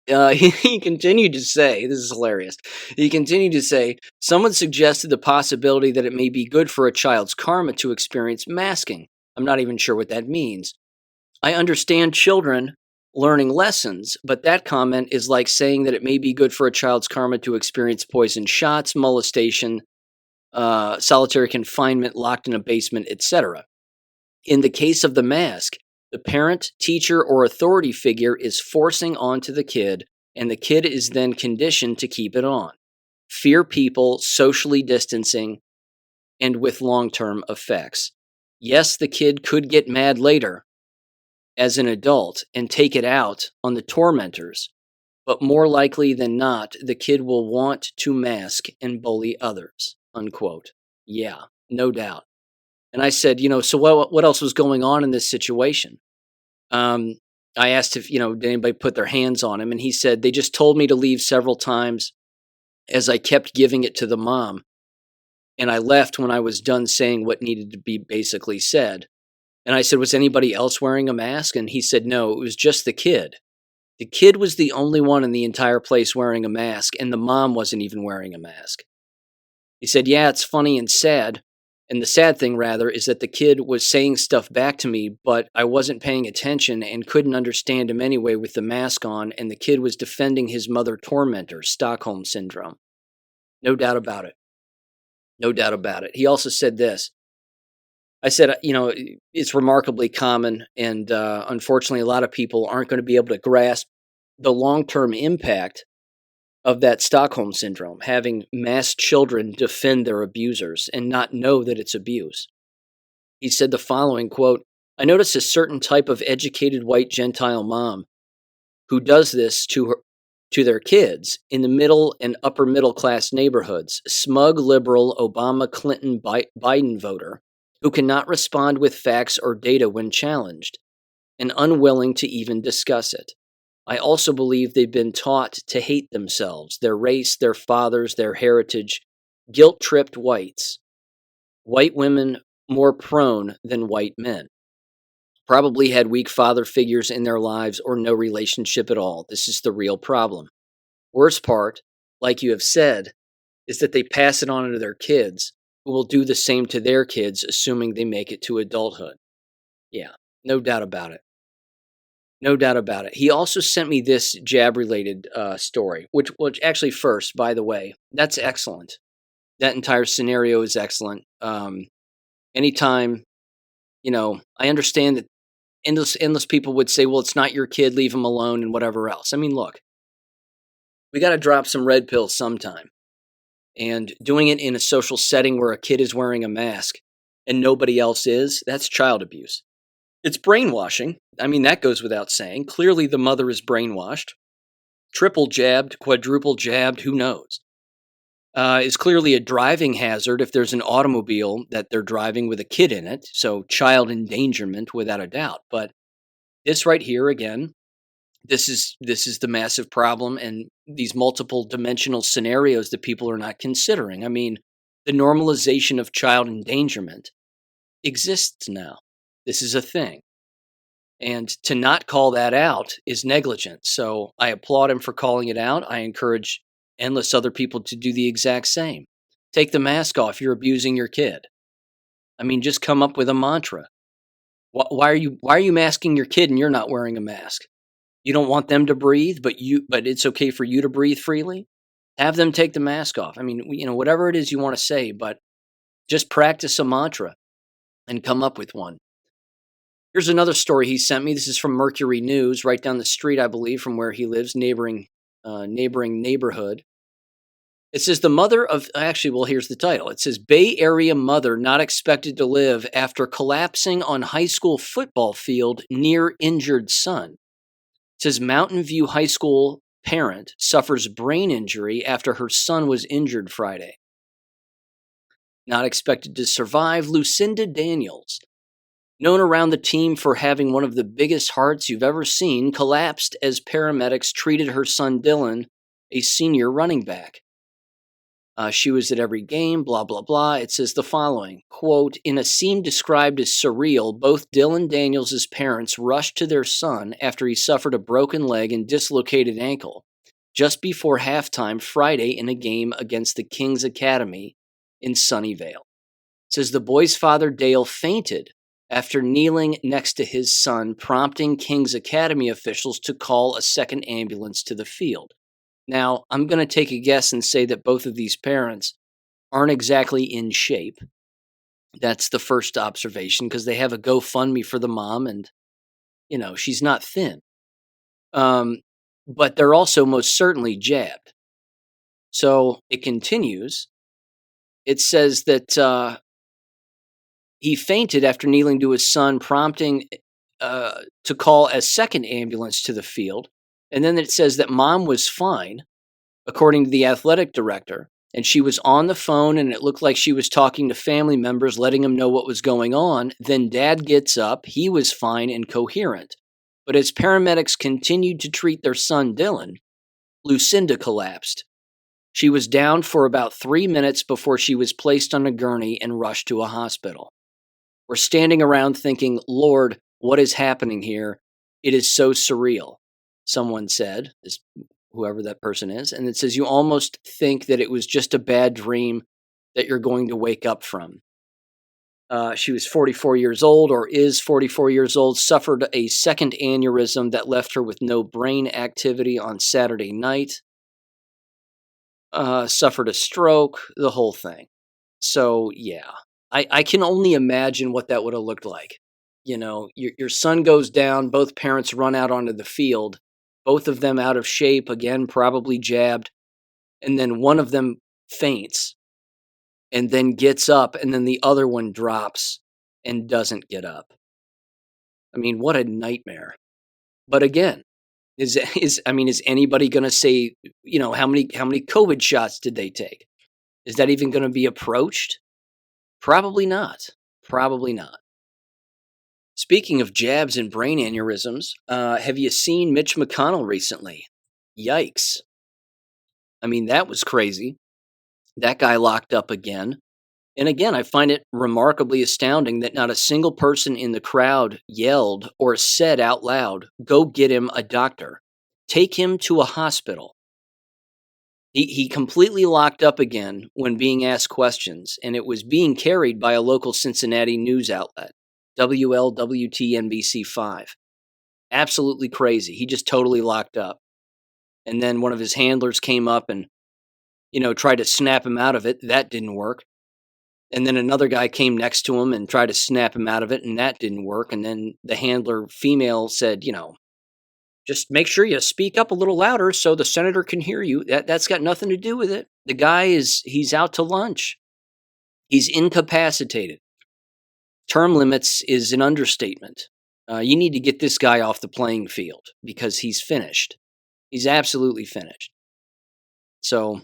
He continued to say, this is hilarious. He continued to say, someone suggested the possibility that it may be good for a child's karma to experience masking. I'm not even sure what that means. I understand children learning lessons, but that comment is like saying that it may be good for a child's karma to experience poison shots, molestation, solitary confinement, locked in a basement, etc. In the case of the mask, the parent, teacher, or authority figure is forcing onto the kid, and the kid is then conditioned to keep it on. Fear people, socially distancing, and with long-term effects. Yes, the kid could get mad later as an adult and take it out on the tormentors, but more likely than not, the kid will want to mask and bully others, unquote. Yeah, no doubt. And I said, so what else was going on in this situation? I asked if, did anybody put their hands on him? And he said, they just told me to leave several times as I kept giving it to the mom. And I left when I was done saying what needed to be basically said. And I said, was anybody else wearing a mask? And he said, no, it was just the kid. The kid was the only one in the entire place wearing a mask, and the mom wasn't even wearing a mask. He said, yeah, it's funny and sad. And the sad thing, rather, is that the kid was saying stuff back to me, but I wasn't paying attention and couldn't understand him anyway with the mask on, and the kid was defending his mother tormentor, Stockholm Syndrome. No doubt about it. No doubt about it. He also said this. I said, it's remarkably common, and unfortunately, a lot of people aren't going to be able to grasp the long-term impact of that Stockholm Syndrome, having masked children defend their abusers and not know that it's abuse. He said the following, quote, I notice a certain type of educated white Gentile mom who does this to their kids in the middle and upper middle class neighborhoods, smug liberal Obama Clinton Biden voter who cannot respond with facts or data when challenged and unwilling to even discuss it. I also believe they've been taught to hate themselves, their race, their fathers, their heritage, guilt-tripped whites. White women more prone than white men. Probably had weak father figures in their lives or no relationship at all. This is the real problem. Worst part, like you have said, is that they pass it on to their kids, who will do the same to their kids, assuming they make it to adulthood. Yeah, no doubt about it. No doubt about it. He also sent me this jab-related story, which actually first, by the way, that's excellent. That entire scenario is excellent. Anytime, I understand that endless people would say, well, it's not your kid, leave him alone, and whatever else. I mean, look, we got to drop some red pills sometime. And doing it in a social setting where a kid is wearing a mask and nobody else is, that's child abuse. It's brainwashing. I mean, that goes without saying. Clearly, the mother is brainwashed. Triple jabbed, quadruple jabbed, who knows? Is clearly a driving hazard if there's an automobile that they're driving with a kid in it. So child endangerment without a doubt. But this right here, again, this is the massive problem and these multiple dimensional scenarios that people are not considering. I mean, the normalization of child endangerment exists now. This is a thing. And to not call that out is negligent. So I applaud him for calling it out. I encourage endless other people to do the exact same. Take the mask off. You're abusing your kid. I mean, just come up with a mantra. Why are you masking your kid and you're not wearing a mask? You don't want them to breathe, but it's okay for you to breathe freely? Have them take the mask off. I mean, whatever it is you want to say, but just practice a mantra and come up with one. Here's another story he sent me. This is from Mercury News, right down the street, I believe, from where he lives, neighboring neighborhood. It says the mother of, here's the title. It says Bay Area mother not expected to live after collapsing on high school football field near injured son. It says Mountain View High School parent suffers brain injury after her son was injured Friday. Not expected to survive, Lucinda Daniels, known around the team for having one of the biggest hearts you've ever seen, collapsed as paramedics treated her son Dylan, a senior running back. She was at every game, blah, blah, blah. It says the following, quote, in a scene described as surreal, both Dylan Daniels' parents rushed to their son after he suffered a broken leg and dislocated ankle just before halftime Friday in a game against the Kings Academy in Sunnyvale. It says the boy's father, Dale, fainted after kneeling next to his son, prompting Kings Academy officials to call a second ambulance to the field. Now, I'm going to take a guess and say that both of these parents aren't exactly in shape. That's the first observation, because they have a GoFundMe for the mom and, she's not thin. But they're also most certainly jabbed. So it continues. It says that he fainted after kneeling to his son, prompting to call a second ambulance to the field. And then it says that mom was fine, according to the athletic director, and she was on the phone, and it looked like she was talking to family members, letting them know what was going on. Then dad gets up. He was fine and coherent. But as paramedics continued to treat their son, Dylan, Lucinda collapsed. She was down for about 3 minutes before she was placed on a gurney and rushed to a hospital. We're standing around thinking, Lord, what is happening here? It is so surreal, someone said, whoever that person is. And it says, you almost think that it was just a bad dream that you're going to wake up from. She was 44 years old, or is 44 years old, suffered a second aneurysm that left her with no brain activity on Saturday night, suffered a stroke, the whole thing. So, yeah, I can only imagine what that would have looked like. Your son goes down, both parents run out onto the field, both of them out of shape, again, probably jabbed, and then one of them faints and then gets up, and then the other one drops and doesn't get up. I mean, what a nightmare. But again, is anybody going to say, how many COVID shots did they take? Is that even going to be approached? Probably not. Probably not. Speaking of jabs and brain aneurysms, have you seen Mitch McConnell recently? Yikes. I mean, that was crazy. That guy locked up again. And again, I find it remarkably astounding that not a single person in the crowd yelled or said out loud, go get him a doctor. Take him to a hospital. He completely locked up again when being asked questions, and it was being carried by a local Cincinnati news outlet, WLWT-NBC5. Absolutely crazy. He just totally locked up. And then one of his handlers came up and, tried to snap him out of it. That didn't work. And then another guy came next to him and tried to snap him out of it, and that didn't work. And then the handler, female, said, just make sure you speak up a little louder so the senator can hear you. That's got nothing to do with it. The guy he's out to lunch. He's incapacitated. Term limits is an understatement. You need to get this guy off the playing field because he's finished. He's absolutely finished. So,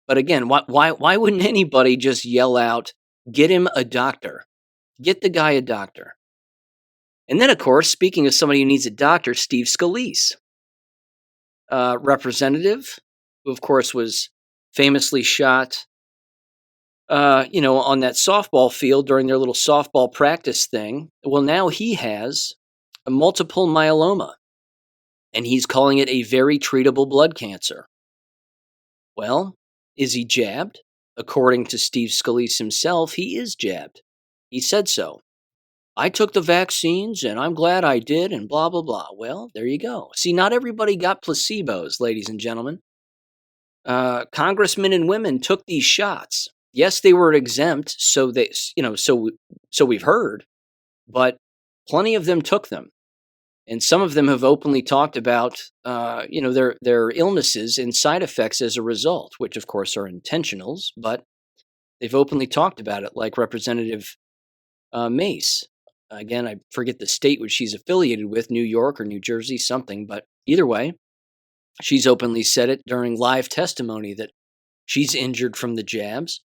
but again, why wouldn't anybody just yell out, get him a doctor? Get the guy a doctor. And then, of course, speaking of somebody who needs a doctor, Steve Scalise, representative, who, of course, was famously shot, on that softball field during their little softball practice thing. Well, now he has a multiple myeloma, and he's calling it a very treatable blood cancer. Well, is he jabbed? According to Steve Scalise himself, he is jabbed. He said so. I took the vaccines, and I'm glad I did, and blah, blah, blah. Well, there you go. See, not everybody got placebos, ladies and gentlemen. Congressmen and women took these shots. Yes, they were exempt, so we've heard, but plenty of them took them. And some of them have openly talked about, their illnesses and side effects as a result, which, of course, are intentionals, but they've openly talked about it, like Representative Mace. Again, I forget the state which she's affiliated with, New York or New Jersey, something. But either way, she's openly said it during live testimony that she's injured from the jabs.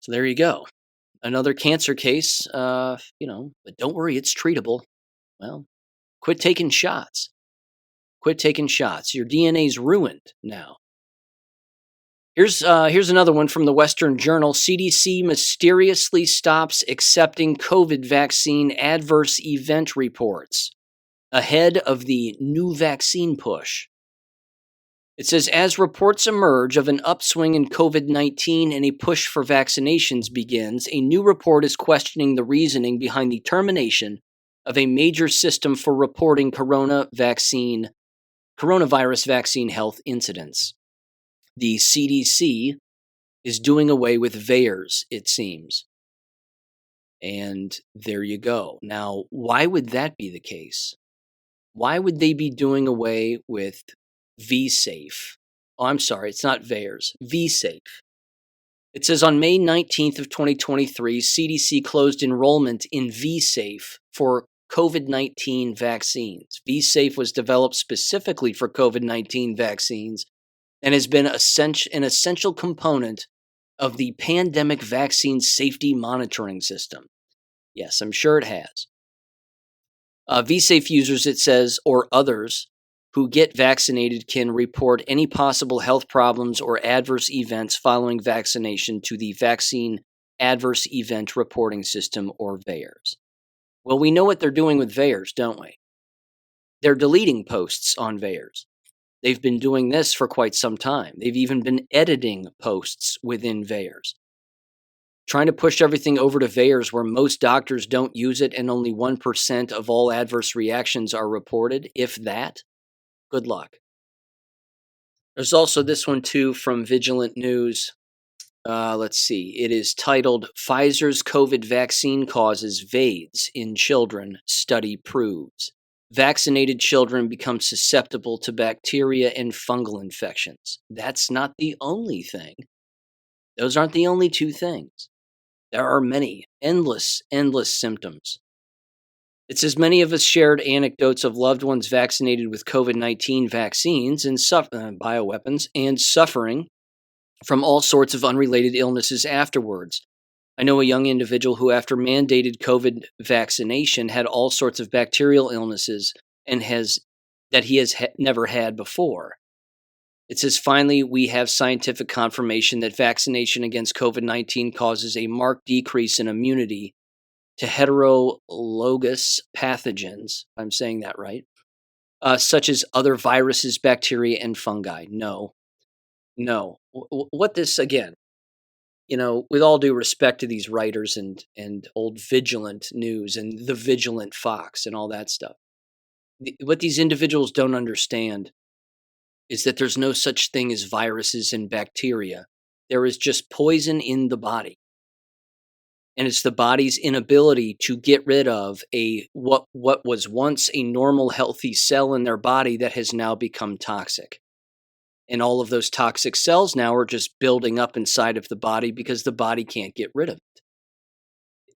So there you go. Another cancer case, but don't worry, it's treatable. Well, quit taking shots. Quit taking shots. Your DNA's ruined now. Here's another one from the Western Journal. CDC mysteriously stops accepting COVID vaccine adverse event reports ahead of the new vaccine push. It says, as reports emerge of an upswing in COVID-19 and a push for vaccinations begins, a new report is questioning the reasoning behind the termination of a major system for reporting coronavirus vaccine health incidents. The CDC is doing away with VAERS, it seems. And there you go. Now, why would that be the case? Why would they be doing away with vSafe? Oh, I'm sorry, it's not VAERS, vSafe. It says on May 19th of 2023, CDC closed enrollment in vSafe for COVID-19 vaccines. vSafe was developed specifically for COVID-19 vaccines and has been an essential component of the pandemic vaccine safety monitoring system. Yes, I'm sure it has. vSafe users, it says, or others who get vaccinated can report any possible health problems or adverse events following vaccination to the Vaccine Adverse Event Reporting System, or VAERS. Well, we know what they're doing with VAERS, don't we? They're deleting posts on VAERS. They've been doing this for quite some time. They've even been editing posts within VAERS. Trying to push everything over to VAERS where most doctors don't use it and only 1% of all adverse reactions are reported, if that. Good luck. There's also this one too from Vigilant News. Let's see. It is titled, Pfizer's COVID vaccine causes VAIDS in children, study proves. Vaccinated children become susceptible to bacteria and fungal infections. That's not the only thing. Those aren't the only two things. There are many, endless symptoms. It says many of us shared anecdotes of loved ones vaccinated with COVID-19 vaccines and bioweapons and suffering from all sorts of unrelated illnesses afterwards. I know a young individual who, after mandated COVID vaccination, had all sorts of bacterial illnesses and he has never had before. It says, finally, we have scientific confirmation that vaccination against COVID-19 causes a marked decrease in immunity to heterologous pathogens, if I'm saying that right, such as other viruses, bacteria, and fungi. No. What this, again, with all due respect to these writers and old Vigilant News and the Vigilant Fox and all that stuff, what these individuals don't understand is that there's no such thing as viruses and bacteria. There is just poison in the body. And it's the body's inability to get rid of what was once a normal, healthy cell in their body that has now become toxic. And all of those toxic cells now are just building up inside of the body because the body can't get rid of it.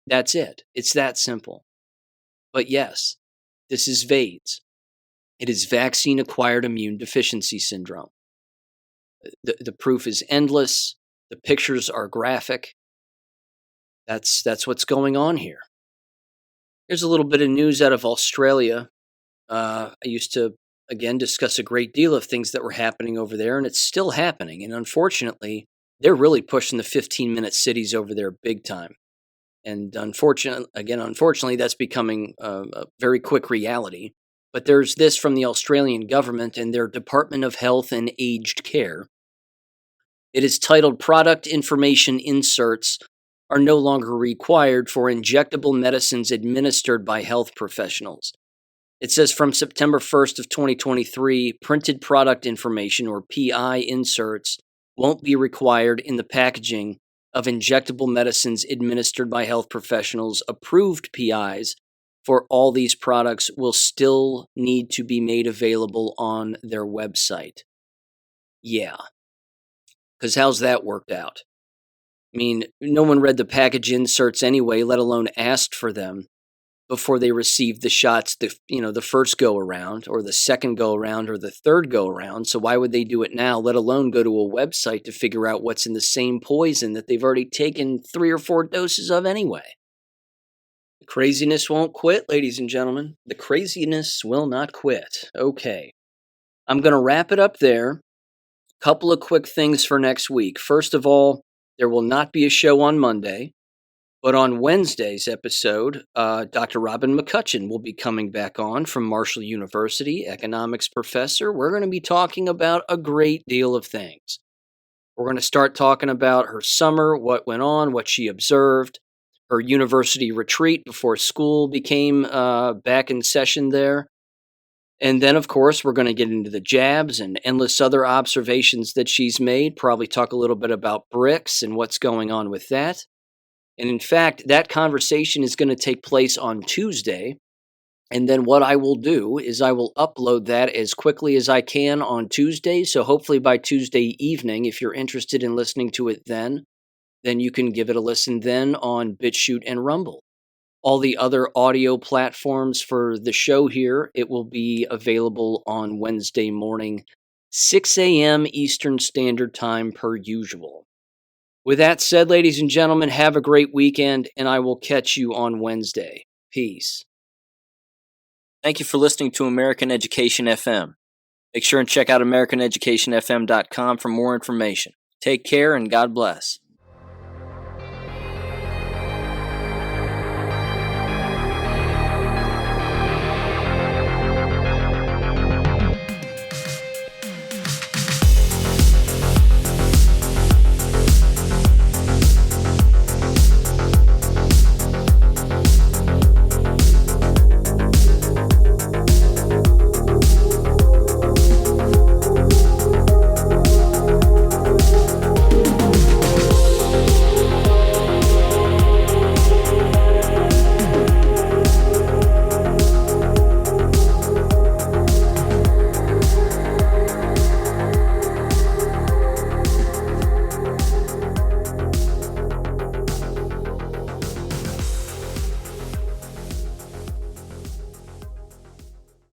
That's it. It's that simple. But yes, this is VAIDS. It is vaccine-acquired immune deficiency syndrome. The proof is endless. The pictures are graphic. That's what's going on here. Here's a little bit of news out of Australia. I used to, again, discuss a great deal of things that were happening over there, and it's still happening. And unfortunately, they're really pushing the 15-minute cities over there big time. And unfortunately, that's becoming a very quick reality. But there's this from the Australian government and their Department of Health and Aged Care. It is titled, Product Information Inserts are no longer required for injectable medicines administered by health professionals. It says from September 1st of 2023, printed product information, or PI inserts, won't be required in the packaging of injectable medicines administered by health professionals. Approved PIs for all these products will still need to be made available on their website. Yeah. Because how's that worked out? I mean, no one read the package inserts anyway, let alone asked for them before they received the shots, the first go around or the second go around or the third go around. So why would they do it now, let alone go to a website to figure out what's in the same poison that they've already taken 3 or 4 doses of anyway? The craziness won't quit, ladies and gentlemen. The craziness will not quit. Okay. I'm going to wrap it up there. couple of quick things for next week. First of all, there will not be a show on Monday, but on Wednesday's episode, Dr. Robin McCutcheon will be coming back on from Marshall University, economics professor. We're going to be talking about a great deal of things. We're going to start talking about her summer, what went on, what she observed, her university retreat before school became back in session there. And then, of course, we're going to get into the jabs and endless other observations that she's made, probably talk a little bit about BRICS and what's going on with that. And in fact, that conversation is going to take place on Tuesday. And then what I will do is I will upload that as quickly as I can on Tuesday. So hopefully by Tuesday evening, if you're interested in listening to it then you can give it a listen then on BitChute and Rumble. All the other audio platforms for the show here, it will be available on Wednesday morning, 6 a.m. Eastern Standard Time per usual. With that said, ladies and gentlemen, have a great weekend, and I will catch you on Wednesday. Peace. Thank you for listening to American Education FM. Make sure and check out AmericanEducationFM.com for more information. Take care and God bless.